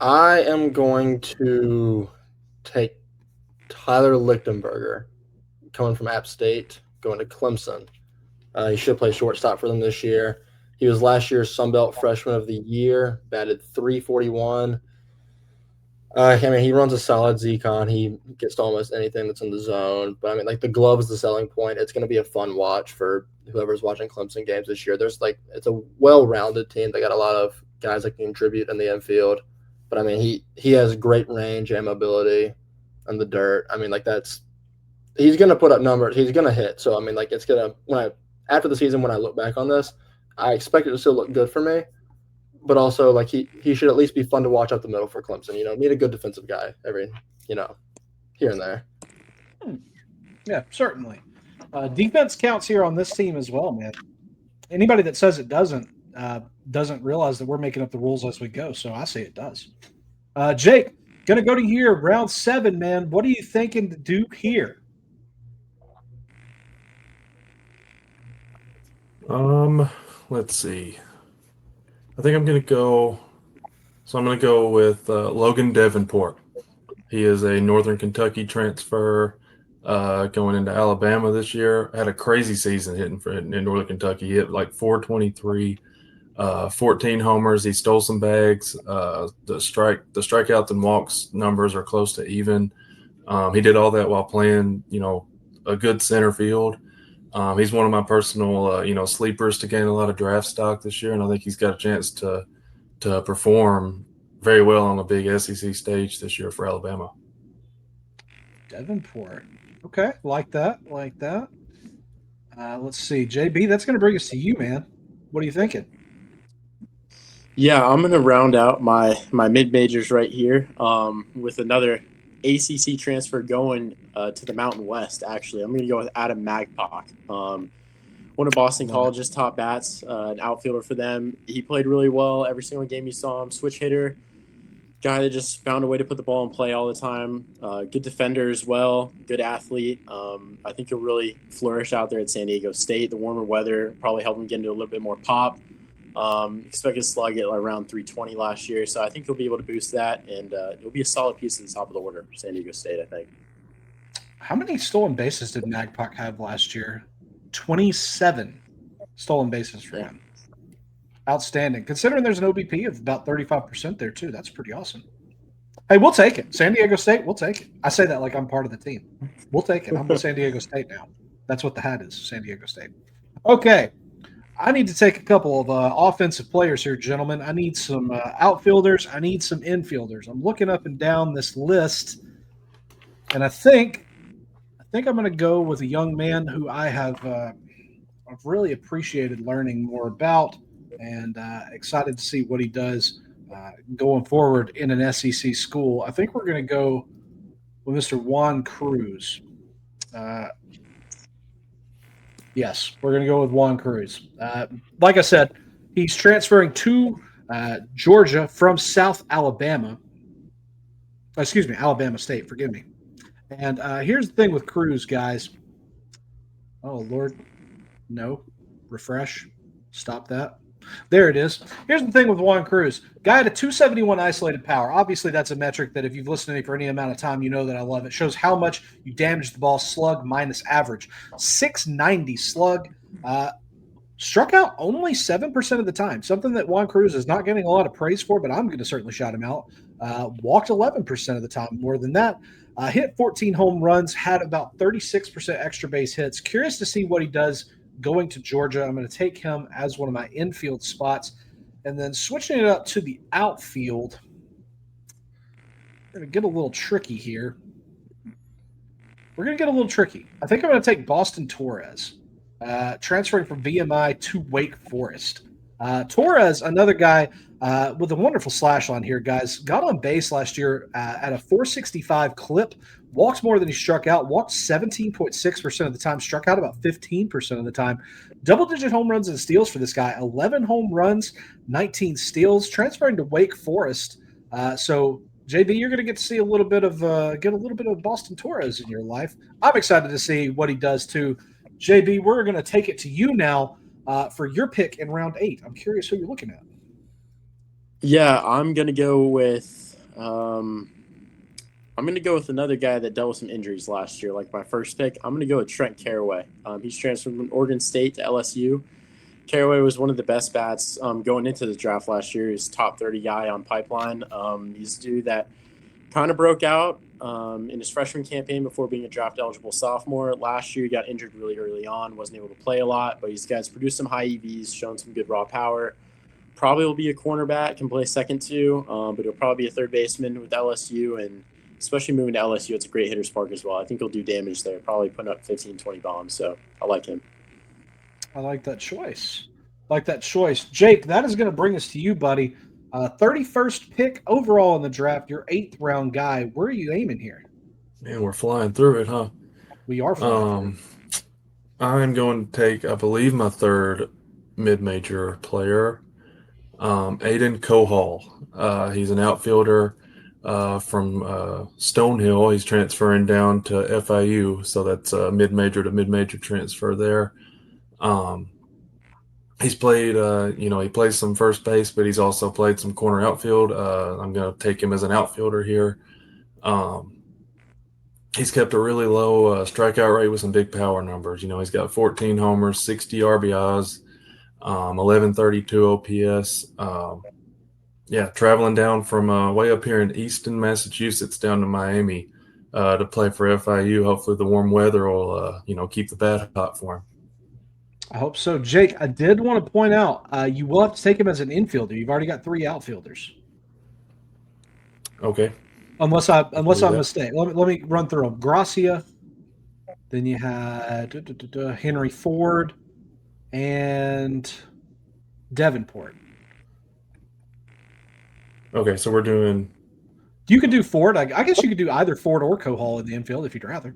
I am going to take Tyler Lichtenberger, coming from App State, going to Clemson. He should play shortstop for them this year. He was last year's Sun Belt Freshman of the Year, batted .341. I mean, he runs a solid Z-Con. He gets to almost anything that's in the zone. But, I mean, like, the glove is the selling point. It's going to be a fun watch for whoever's watching Clemson games this year. It's a well-rounded team. They got a lot of guys that can contribute in the infield. But, I mean, he has great range and mobility on the dirt. I mean, like, he's going to put up numbers. He's going to hit. So, I mean, like, it's going to – after the season, when I look back on this, I expect it to still look good for me. But also, like, he should at least be fun to watch up the middle for Clemson. Need a good defensive guy every, here and there. Yeah, certainly. Defense counts here on this team as well, man. Anybody that says it doesn't realize that we're making up the rules as we go. So I say it does. Jake, gonna go to here, round 7, man. What are you thinking to do here? Let's see. I think I'm going to go – so I'm going to go with Logan Davenport. He is a Northern Kentucky transfer going into Alabama this year. Had a crazy season hitting in Northern Kentucky. He hit like 423, 14 homers. He stole some bags. The strikeouts and walks numbers are close to even. He did all that while playing, a good center field. He's one of my personal, sleepers to gain a lot of draft stock this year, and I think he's got a chance to perform very well on a big SEC stage this year for Alabama. Davenport. Okay, like that. Let's see. JB, that's going to bring us to you, man. What are you thinking? Yeah, I'm going to round out my mid-majors right here with another ACC transfer going to the Mountain West, actually. I'm going to go with Adam Magpok. One of Boston College's top bats, an outfielder for them. He played really well every single game you saw him. Switch hitter, guy that just found a way to put the ball in play all the time. Good defender as well, good athlete. I think he'll really flourish out there at San Diego State. The warmer weather probably helped him get into a little bit more pop. Expect his slug at around 320 last year, so I think he'll be able to boost that, and it'll be a solid piece at the top of the order for San Diego State, I think. How many stolen bases did Magpok have last year? 27 stolen bases for him. Outstanding. Considering there's an OBP of about 35% there, too. That's pretty awesome. Hey, we'll take it. San Diego State, we'll take it. I say that like I'm part of the team. We'll take it. I'm with San Diego State now. That's what the hat is, San Diego State. Okay. I need to take a couple of offensive players here, gentlemen. I need some outfielders. I need some infielders. I'm looking up and down this list, and I think I'm going to go with a young man who I've really appreciated learning more about, and excited to see what he does going forward in an SEC school. I think we're going to go with Mr. Juan Cruz. Yes, we're going to go with Juan Cruz. Like I said, he's transferring to Georgia from South Alabama. Excuse me, Alabama State. Forgive me. And here's the thing with Cruz, guys. Oh, Lord. No. Refresh. Stop that. There it is. Here's the thing with Juan Cruz. Guy had a 271 isolated power. Obviously, that's a metric that if you've listened to me for any amount of time, you know that I love. It shows how much you damage the ball, slug minus average. 690 slug. Struck out only 7% of the time, something that Juan Cruz is not getting a lot of praise for, but I'm going to certainly shout him out. Walked 11% of the time, more than that. Hit 14 home runs, had about 36% extra base hits. Curious to see what he does going to Georgia. I'm going to take him as one of my infield spots. And then switching it up to the outfield, I'm going to get a little tricky here. We're going to get a little tricky. I think I'm going to take Boston Torres, transferring from VMI to Wake Forest. Torres, another guy with a wonderful slash line here, guys. Got on base last year at a 465 clip. Walked more than he struck out. Walked 17.6% of the time. Struck out about 15% of the time. Double-digit home runs and steals for this guy. 11 home runs, 19 steals. Transferring to Wake Forest. So, JB, you're going to get to see a little bit of Boston Torres in your life. I'm excited to see what he does too. JB, we're going to take it to you now for your pick in round 8. I'm curious who you're looking at. Yeah, I'm gonna go with another guy that dealt with some injuries last year, like my first pick. I'm gonna go with Trent Caraway. He's transferred from Oregon State to LSU. Caraway was one of the best bats going into the draft last year. He's top 30 guy on Pipeline. He's a dude that kind of broke out in his freshman campaign before being a draft-eligible sophomore. Last year, he got injured really early on, wasn't able to play a lot, but he's produced some high EVs, shown some good raw power. Probably will be a cornerback, can play second too, but he'll probably be a third baseman with LSU, and especially moving to LSU, it's a great hitter's park as well. I think he'll do damage there, probably putting up 15, 20 bombs, so I like him. I like that choice. Jake, that is going to bring us to you, buddy. 31st pick overall in the draft, your 8th round guy. Where are you aiming here? Man, we're flying through it, huh? We are flying through. I'm going to take, I believe, my 3rd mid-major player, Aiden Kohal. He's an outfielder from Stonehill. He's transferring down to FIU, so that's a mid-major to mid-major transfer there. He's played, he plays some first base, but he's also played some corner outfield. I'm going to take him as an outfielder here. He's kept a really low strikeout rate with some big power numbers. He's got 14 homers, 60 RBIs, 1132 OPS. Traveling down from way up here in Easton, Massachusetts, down to Miami to play for FIU. Hopefully the warm weather will, keep the bat hot for him. I hope so. Jake, I did want to point out, you will have to take him as an infielder. You've already got 3 outfielders. Okay. Unless I'm mistaken. Let me run through them. Gracia, then you had Henry Ford, and Davenport. Okay, so we're doing... You could do Ford. I guess you could do either Ford or Kohal in the infield if you'd rather.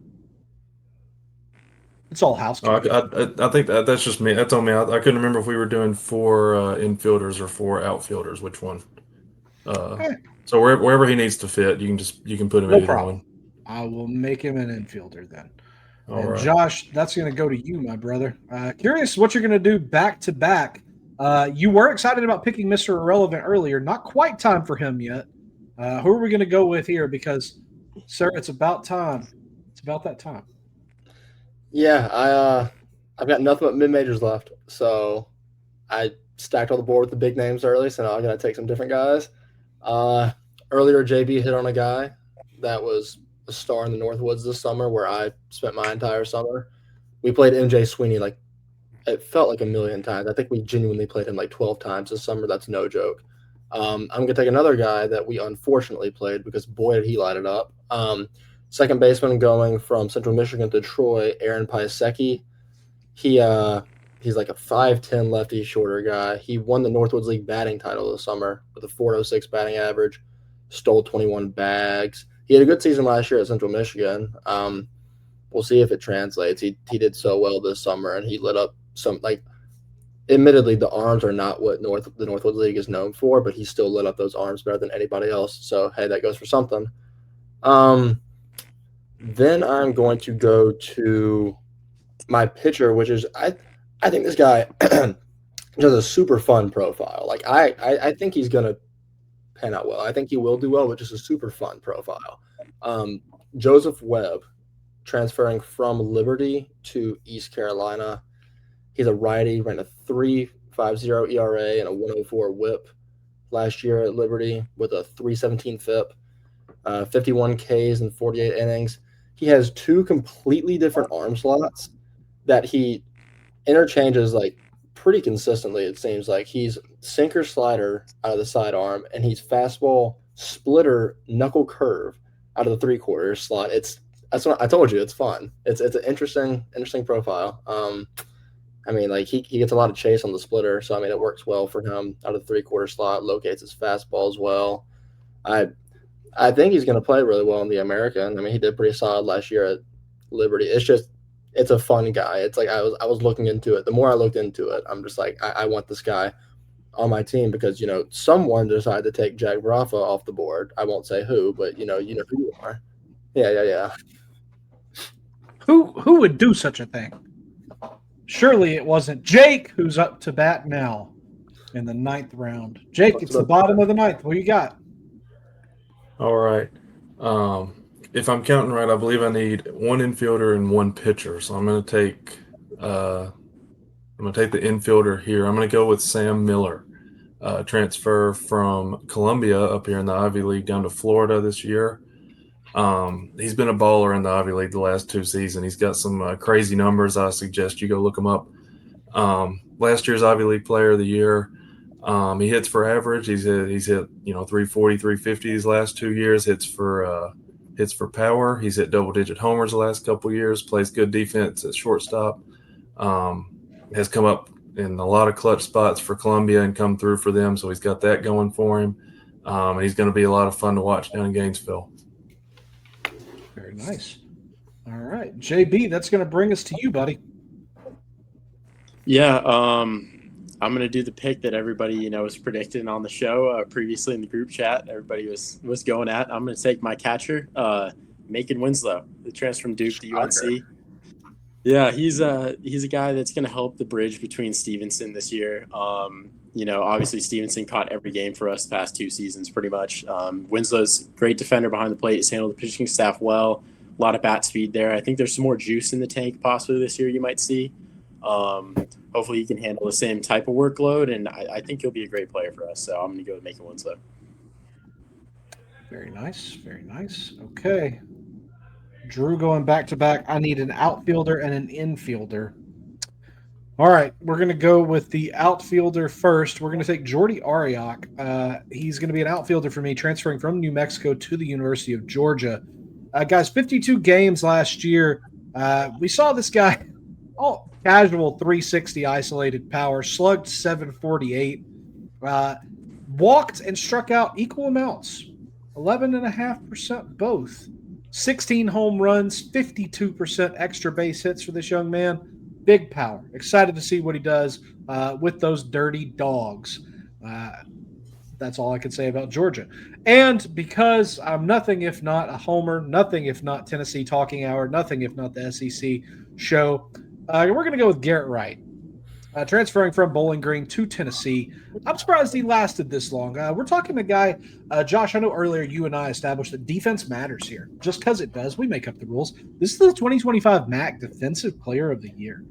It's all housekeeping. I think that's just me. That's on me. I couldn't remember if we were doing 4 infielders or 4 outfielders. Which one? Okay. So wherever he needs to fit, you can put him in either one. I will make him an infielder then. All right. Josh, that's going to go to you, my brother. Curious what you're going to do back to back. You were excited about picking Mr. Irrelevant earlier. Not quite time for him yet. Who are we going to go with here? Because, sir, it's about time. It's about that time. Yeah, I've got nothing but mid-majors left. So I stacked all the board with the big names early, so now I'm going to take some different guys. Earlier, JB hit on a guy that was a star in the Northwoods this summer where I spent my entire summer. We played MJ Sweeney it felt like a million times. I think we genuinely played him 12 times this summer. That's no joke. I'm going to take another guy that we unfortunately played because, boy, did he light it up. Second baseman going from Central Michigan to Troy, Aaron Piasecki. He's like a 5'10 lefty shorter guy. He won the Northwoods League batting title this summer with a .406 batting average, stole 21 bags. He had a good season last year at Central Michigan. We'll see if it translates. He did so well this summer, and he lit up some admittedly, the arms are not what the Northwoods League is known for, but he still lit up those arms better than anybody else. So, hey, that goes for something. Then I'm going to go to my pitcher, which is I think this guy has a super fun profile. I think he's going to pan out well. I think he will do well, but just a super fun profile. Joseph Webb, transferring from Liberty to East Carolina. He's a righty, ran a 3.50 ERA and a 104 WHIP last year at Liberty with a 3.17 FIP, 51 Ks in 48 innings. He has 2 completely different arm slots that he interchanges pretty consistently. It seems like he's sinker slider out of the sidearm, and he's fastball splitter knuckle curve out of the 3/4 slot. That's what I told you. It's fun. It's an interesting profile. He gets a lot of chase on the splitter, so it works well for him out of the 3/4 slot. Locates his fastball as well. I think he's going to play really well in the American. He did pretty solid last year at Liberty. It's a fun guy. It's I was looking into it. The more I looked into it, I'm just I want this guy on my team because someone decided to take Jack Brafa off the board. I won't say who, but you know who you are. Yeah. Who would do such a thing? Surely it wasn't Jake, who's up to bat now in the 9th round. Jake, it's the bottom of the 9th. What you got? All right. If I'm counting right, I believe I need 1 infielder and 1 pitcher. So I'm going to take I'm going to take the infielder here. I'm going to go with Sam Miller, transfer from Columbia up here in the Ivy League down to Florida this year. He's been a baller in the Ivy League the last 2 seasons. He's got some crazy numbers. I suggest you go look him up. Last year's Ivy League Player of the Year. He hits for average. He's hit 340, 350 these last 2 years. Hits for power. He's hit double-digit homers the last couple of years. Plays good defense at shortstop. Has come up in a lot of clutch spots for Columbia and come through for them. So he's got that going for him. And he's going to be a lot of fun to watch down in Gainesville. Very nice. All right, JB, that's going to bring us to you, buddy. Yeah, I'm going to do the pick that everybody was predicting on the show previously in the group chat. Everybody was going at. I'm going to take my catcher, Macon Winslow, the transfer from Duke to UNC. Yeah, he's a guy that's going to help the bridge between Stevenson this year. Obviously Stevenson caught every game for us the past 2 seasons pretty much. Winslow's a great defender behind the plate. He's handled the pitching staff well. A lot of bat speed there. I think there's some more juice in the tank possibly this year you might see. Hopefully he can handle the same type of workload, and I think he'll be a great player for us. So I'm going to go with Macon Winslow. Very nice. Very nice. Okay. Drew going back to back. I need an outfielder and an infielder. All right, we're going to go with the outfielder first. We're going to take Jordy Ariak. He's going to be an outfielder for me, transferring from New Mexico to the University of Georgia. Guys, 52 games last year. We saw this guy, casual 360 isolated power, slugged 748, walked and struck out equal amounts, 11.5% both. 16 home runs, 52% extra base hits for this young man. Big power. Excited to see what he does with those dirty dogs. That's all I can say about Georgia. And because I'm nothing if not a homer, nothing if not Tennessee Talking Hour, nothing if not the SEC show, we're going to go with Garrett Wright. Transferring from Bowling Green to Tennessee. I'm surprised he lasted this long. We're talking a guy, Josh, I know earlier you and I established that defense matters here. Just because it does, we make up the rules. This is the 2025 MAC Defensive Player of the Year.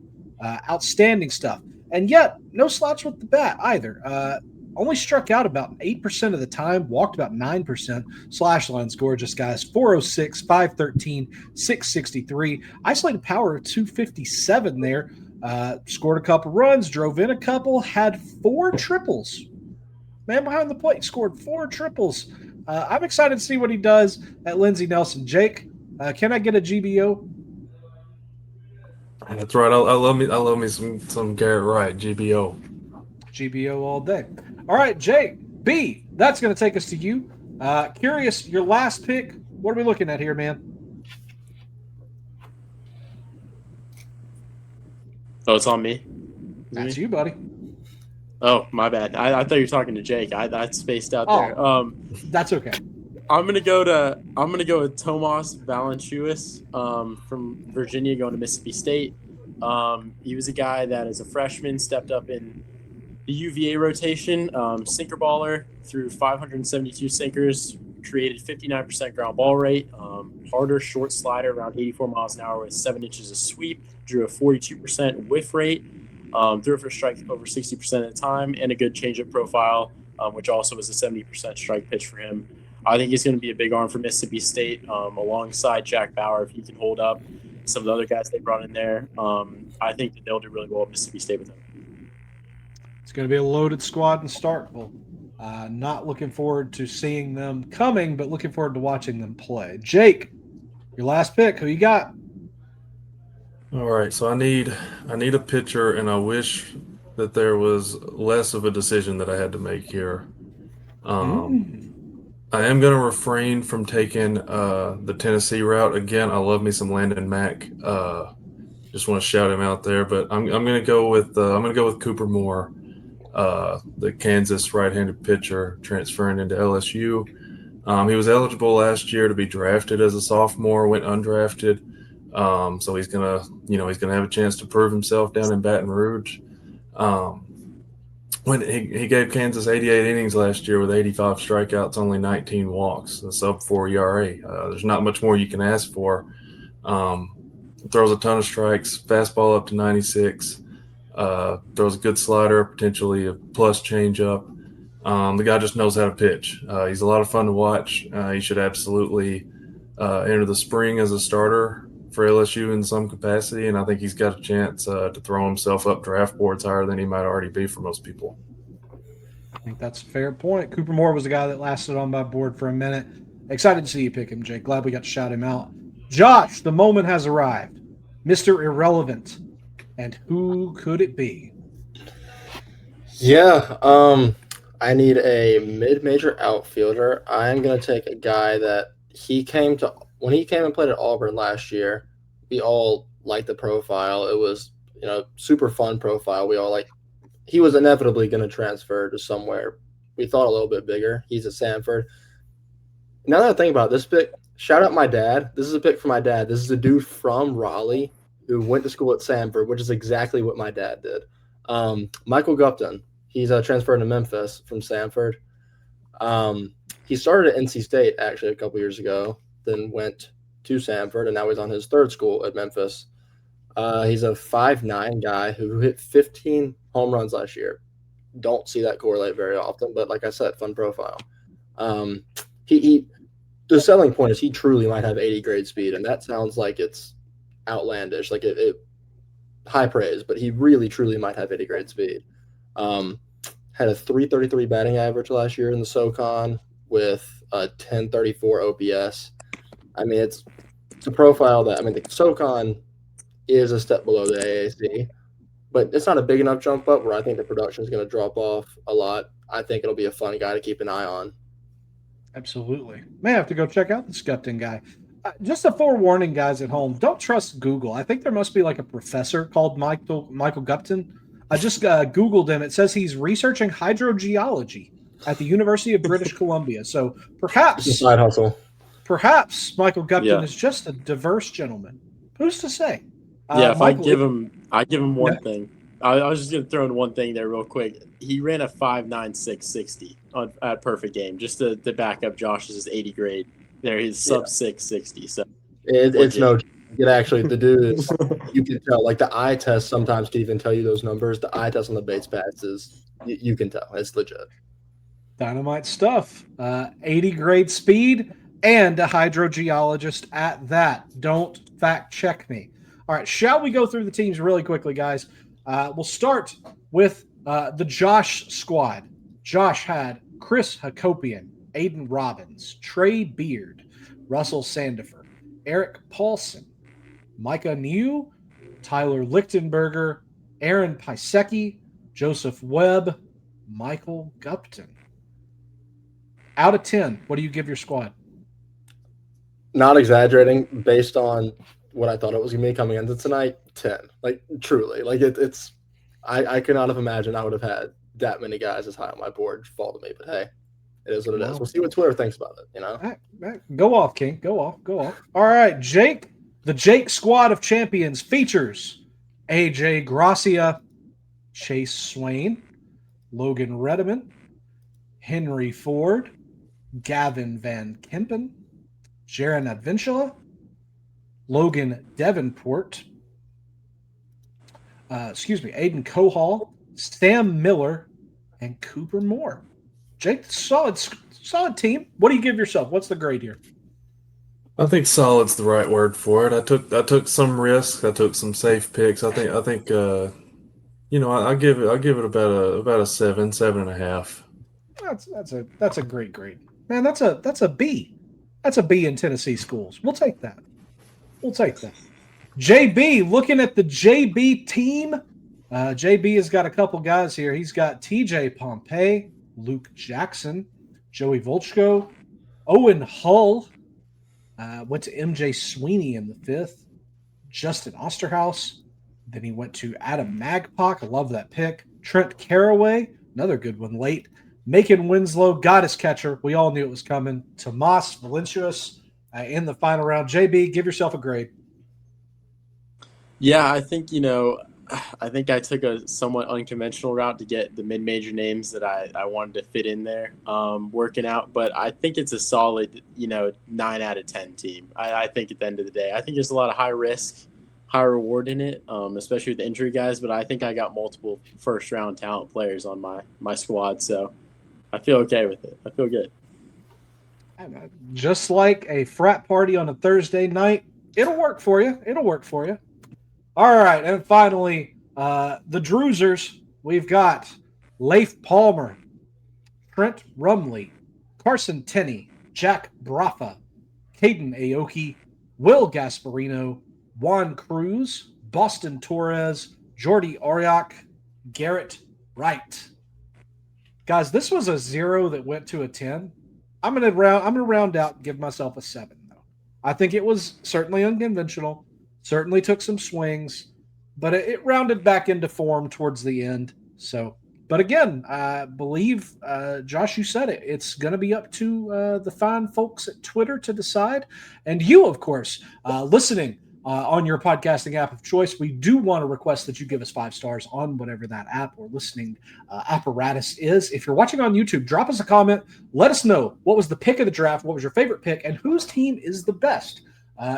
Outstanding stuff. And yet, no slouch with the bat either. Only struck out about 8% of the time, walked about 9%. Slash line's gorgeous, guys. 406, 513, 663. Isolated power of 257 there. Scored a couple runs, drove in a couple, had 4 triples. Man behind the plate scored 4 triples. I'm excited to see what he does at Lindsey Nelson. Jake, can I get a GBO? That's right. I love me some Garrett Wright, GBO. GBO all day. All right, Jake, B, that's going to take us to you. Curious, your last pick, what are we looking at here, man? Oh, it's on me? That's you, buddy. Oh, my bad. I thought you were talking to Jake. I spaced out there. That's okay. I'm gonna go with Tomas Valanciunas from Virginia going to Mississippi State. He was a guy that as a freshman stepped up in the UVA rotation, sinker baller, threw 572 sinkers, created 59% ground ball rate, harder short slider around 84 miles an hour with 7 inches of sweep, drew a 42% whiff rate, threw it for strike over 60% of the time, and a good changeup profile, which also was a 70% strike pitch for him. I think he's going to be a big arm for Mississippi State alongside Jack Bauer if he can hold up some of the other guys they brought in there. I think that they'll do really well at Mississippi State with him. It's going to be a loaded squad in Starkville. Not looking forward to seeing them coming, but looking forward to watching them play. Jake, your last pick. Who you got? All right, so I need a pitcher, and I wish that there was less of a decision that I had to make here. I am going to refrain from taking the Tennessee route. Again, I love me some Landon Mack. Just want to shout him out there, but I'm going to go with Cooper Moore, the Kansas right-handed pitcher transferring into LSU. He was eligible last year to be drafted as a sophomore, went undrafted. So he's gonna have a chance to prove himself down in Baton Rouge. When he gave Kansas 88 innings last year with 85 strikeouts, only 19 walks, a sub-4 ERA. There's not much more you can ask for. Throws a ton of strikes, fastball up to 96. Throws a good slider, potentially a plus changeup. The guy just knows how to pitch. He's a lot of fun to watch. He should absolutely enter the spring as a starter for LSU in some capacity, and I think he's got a chance to throw himself up draft boards higher than he might already be for most people. I think that's a fair point. Cooper Moore was the guy that lasted on my board for a minute. Excited to see you pick him, Jake. Glad we got to shout him out. Josh, the moment has arrived. Mr. Irrelevant. And who could it be? Yeah, I need a mid-major outfielder. I'm going to take a guy that when he came and played at Auburn last year, we all liked the profile. It was, super fun profile. We all he was inevitably going to transfer to somewhere we thought a little bit bigger. He's at Samford. Now that I think about this pick, shout out my dad. This is a pick for my dad. This is a dude from Raleigh who went to school at Samford, which is exactly what my dad did. Michael Gupton. He's transferred to Memphis from Samford. He started at NC State actually a couple years ago, then went to Samford, and now he's on his third school at Memphis. He's a 5'9" guy who hit 15 home runs last year. Don't see that correlate very often, but like I said, fun profile. The selling point is he truly might have 80 grade speed, and that sounds like it's outlandish, like it high praise, but he really truly might have 80 grade speed. Had a 333 batting average last year in the SoCon with a 1034 OPS. I mean, it's a profile that, the SoCon is a step below the AAC, but it's not a big enough jump up where I think the production is going to drop off a lot. I think it'll be a fun guy to keep an eye on. Absolutely. May have to go check out this Gupton guy. Just a forewarning, guys at home, don't trust Google. I think there must be like a professor called Michael Gupton. I just Googled him. It says he's researching hydrogeology at the University of British Columbia. So perhaps side hustle. Perhaps Michael Gupton is just a diverse gentleman. Who's to say? If Michael, I give him one thing. I was just going to throw in one thing there real quick. He ran a 5.96 60 at perfect game, just to back up Josh's 80 grade. There, he's sub 660. So it's no. It actually, the dude is, you can tell. Like the eye test sometimes can even tell you those numbers. The eye test on the base paths is you can tell it's legit. Dynamite stuff. 80 grade speed and a hydrogeologist at that. Don't fact check me. All right, shall we go through the teams really quickly, guys? We'll start with the Josh squad. Josh had Chris Hakopian, Aiden Robbins, Trey Beard, Russell Sandifer, Eric Paulson, Micah New, Tyler Lichtenberger, Aaron Pisecki, Joseph Webb, Michael Gupton. Out of 10, what do you give your squad? Not exaggerating, based on what I thought it was going to be coming into tonight, 10. Like, truly. Like, it's I could not have imagined I would have had that many guys as high on my board fall to me. But, hey, it is what it is. We'll see what Twitter thinks about it, All right. Go off, King. Go off. All right, Jake. The Jake squad of champions features AJ Gracia, Chase Swain, Logan Redeman, Henry Ford, Gavin Van Kempen, Jaron Advincula, Logan Davenport, Aiden Cohall, Sam Miller, and Cooper Moore. Jake, solid team. What do you give yourself? What's the grade here? I think solid's the right word for it. I took some risks. I took some safe picks. I think I'll give it about a 7.5. That's a great grade. Man, that's a B. That's a B in Tennessee schools. We'll take that. JB, looking at the JB team. JB has got a couple guys here. He's got TJ Pompey, Luke Jackson, Joey Volchko, Owen Hull, went to MJ Sweeney in the 5th, Justin Osterhaus. Then he went to Adam Magpock. I love that pick. Trent Caraway, another good one late. Macon Winslow, goddess catcher. We all knew it was coming. Tomas Valencius in the final round. JB, give yourself a grade. Yeah, I think I took a somewhat unconventional route to get the mid-major names that I wanted to fit in there, working out. But I think it's a solid, 9 out of 10 team. I think at the end of the day, I think there's a lot of high risk, high reward in it, especially with the injury guys. But I think I got multiple first-round talent players on my squad, so I feel okay with it. I feel good. Just like a frat party on a Thursday night, it'll work for you. It'll work for you. All right, and finally, the Druzers. We've got Leif Palmer, Trent Rumley, Carson Tenney, Jack Braffa, Caden Aoki, Will Gasparino, Juan Cruz, Boston Torres, Jordy Ariak, Garrett Wright. Guys, this was a 0 that went to a 10. I'm gonna round out and give myself a 7, though. I think it was certainly unconventional, certainly took some swings, but it rounded back into form towards the end. So, but again, I believe, Josh, you said it. It's going to be up to the fine folks at Twitter to decide. And you, of course, listening on your podcasting app of choice, we do want to request that you give us 5 stars on whatever that app or listening apparatus is. If you're watching on YouTube, drop us a comment. Let us know what was the pick of the draft, what was your favorite pick, and whose team is the best.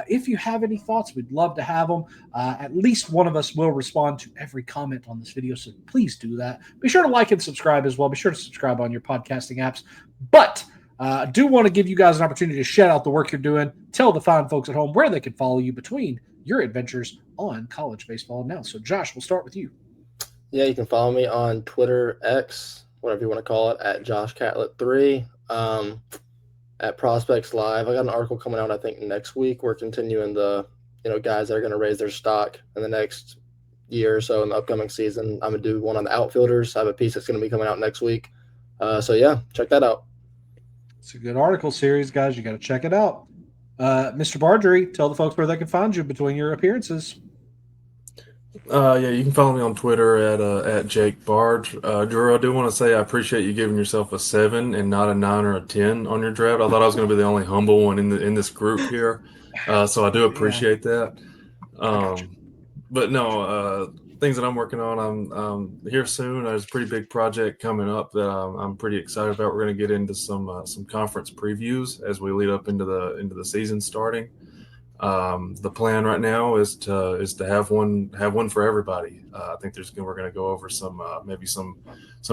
If you have any thoughts, we'd love to have them. At least one of us will respond to every comment on this video, so please do that. Be sure to like and subscribe as well. Be sure to subscribe on your podcasting apps. But I do want to give you guys an opportunity to shout out the work you're doing. Tell the fine folks at home where they can follow you between your adventures on college baseball now. So, Josh, we'll start with you. Yeah, you can follow me on Twitter, X, whatever you want to call it, at Josh Catlett 3. At Prospects Live. I got an article coming out, I think, next week. We're continuing the, guys that are going to raise their stock in the next year or so in the upcoming season. I'm going to do one on the outfielders. I have a piece that's going to be coming out next week. So, yeah, check that out. It's a good article series, guys. You got to check it out. Mr. Bargery, tell the folks where they can find you between your appearances. Yeah, you can follow me on Twitter at Jake Barge. Drew, I do want to say I appreciate you giving yourself a 7 and not a 9 or a 10 on your draft. I thought I was going to be the only humble one in this group here, so I do appreciate that. But no, things that I'm working on. I'm here soon. There's a pretty big project coming up that I'm pretty excited about. We're going to get into some conference previews as we lead up into the season starting. The plan right now is to have one for everybody. I think we're going to go over some maybe some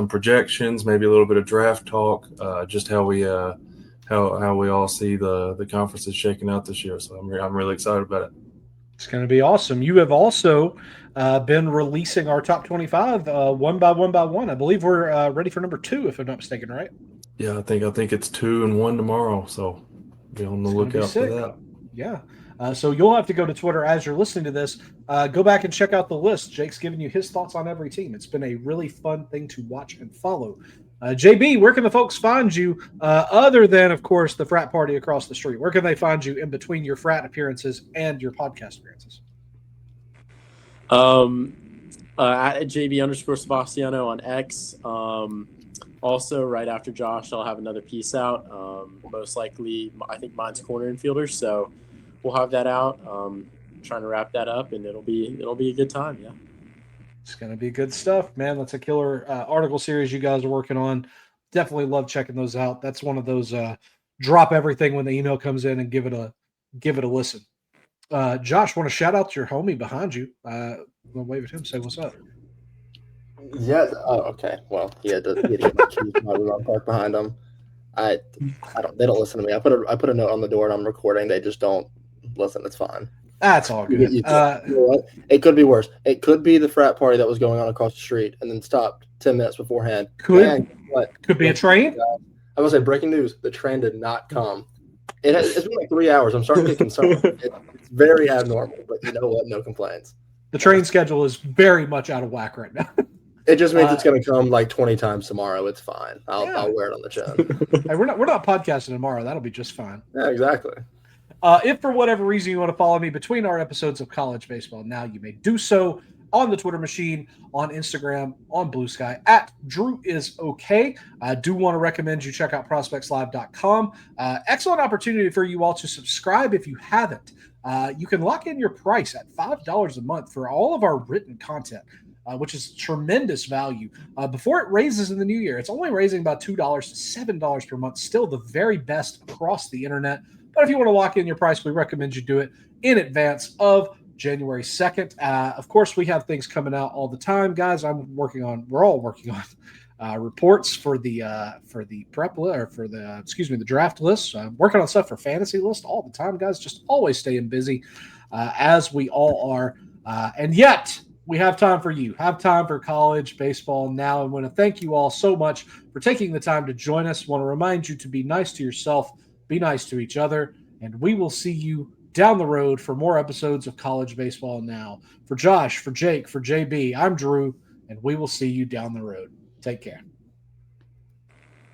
projections, maybe a little bit of draft talk, just how we all see the conferences shaking out this year. So I'm really excited about it. It's going to be awesome. You have also been releasing our top 25 one by one. I believe we're ready for number 2, if I'm not mistaken, right? Yeah, I think it's 2 and 1 tomorrow. So be on the lookout for that. Yeah. So you'll have to go to Twitter as you're listening to this. Go back and check out the list. Jake's giving you his thoughts on every team. It's been a really fun thing to watch and follow. JB, where can the folks find you other than, of course, the frat party across the street? Where can they find you in between your frat appearances and your podcast appearances? At JB Sebastiano on X. Also, right after Josh, I'll have another piece out. Most likely, I think mine's corner infielders. So we'll have that out. Trying to wrap that up, and it'll be a good time. Yeah, it's gonna be good stuff, man. That's a killer article series you guys are working on. Definitely love checking those out. That's one of those drop everything when the email comes in and give it a listen. Josh, want to shout out to your homie behind you? We'll wave at him. Say what's up. Yeah. Oh, okay. Well, he had to get my keys from my wrong park behind him. They don't listen to me. I put a note on the door and I'm recording. They just don't listen. It's fine. That's all good. You know what? It could be worse. It could be the frat party that was going on across the street and then stopped 10 minutes beforehand. Could be a train. I was say breaking news. The train did not come. It's been like 3 hours. I'm starting to get concerned. It's very abnormal, but you know what? No complaints. The train schedule is very much out of whack right now. It just means it's going to come like 20 times tomorrow. It's fine. I'll wear it on the chin. Hey, we're not podcasting tomorrow. That'll be just fine. Yeah, exactly. If for whatever reason you want to follow me between our episodes of College Baseball Now, you may do so on the Twitter machine, on Instagram, on Blue Sky, at DrewIsOK. I do want to recommend you check out prospectslive.com. Excellent opportunity for you all to subscribe if you haven't. You can lock in your price at $5 a month for all of our written content, which is tremendous value. Before it raises in the new year, it's only raising about $2 to $7 per month, still the very best across the internet. But if you want to lock in your price, we recommend you do it in advance of January 2nd. Of course, we have things coming out all the time, guys. We're all working on reports for the prep or for the draft list. I'm working on stuff for fantasy list all the time, guys. Just always staying busy, as we all are. And yet we have time for you, have time for college baseball now. I want to thank you all so much for taking the time to join us. I want to remind you to be nice to yourself, be nice to each other, and we will see you down the road for more episodes of College Baseball Now. For Josh, for Jake, for JB, I'm Drew, and we will see you down the road. Take care.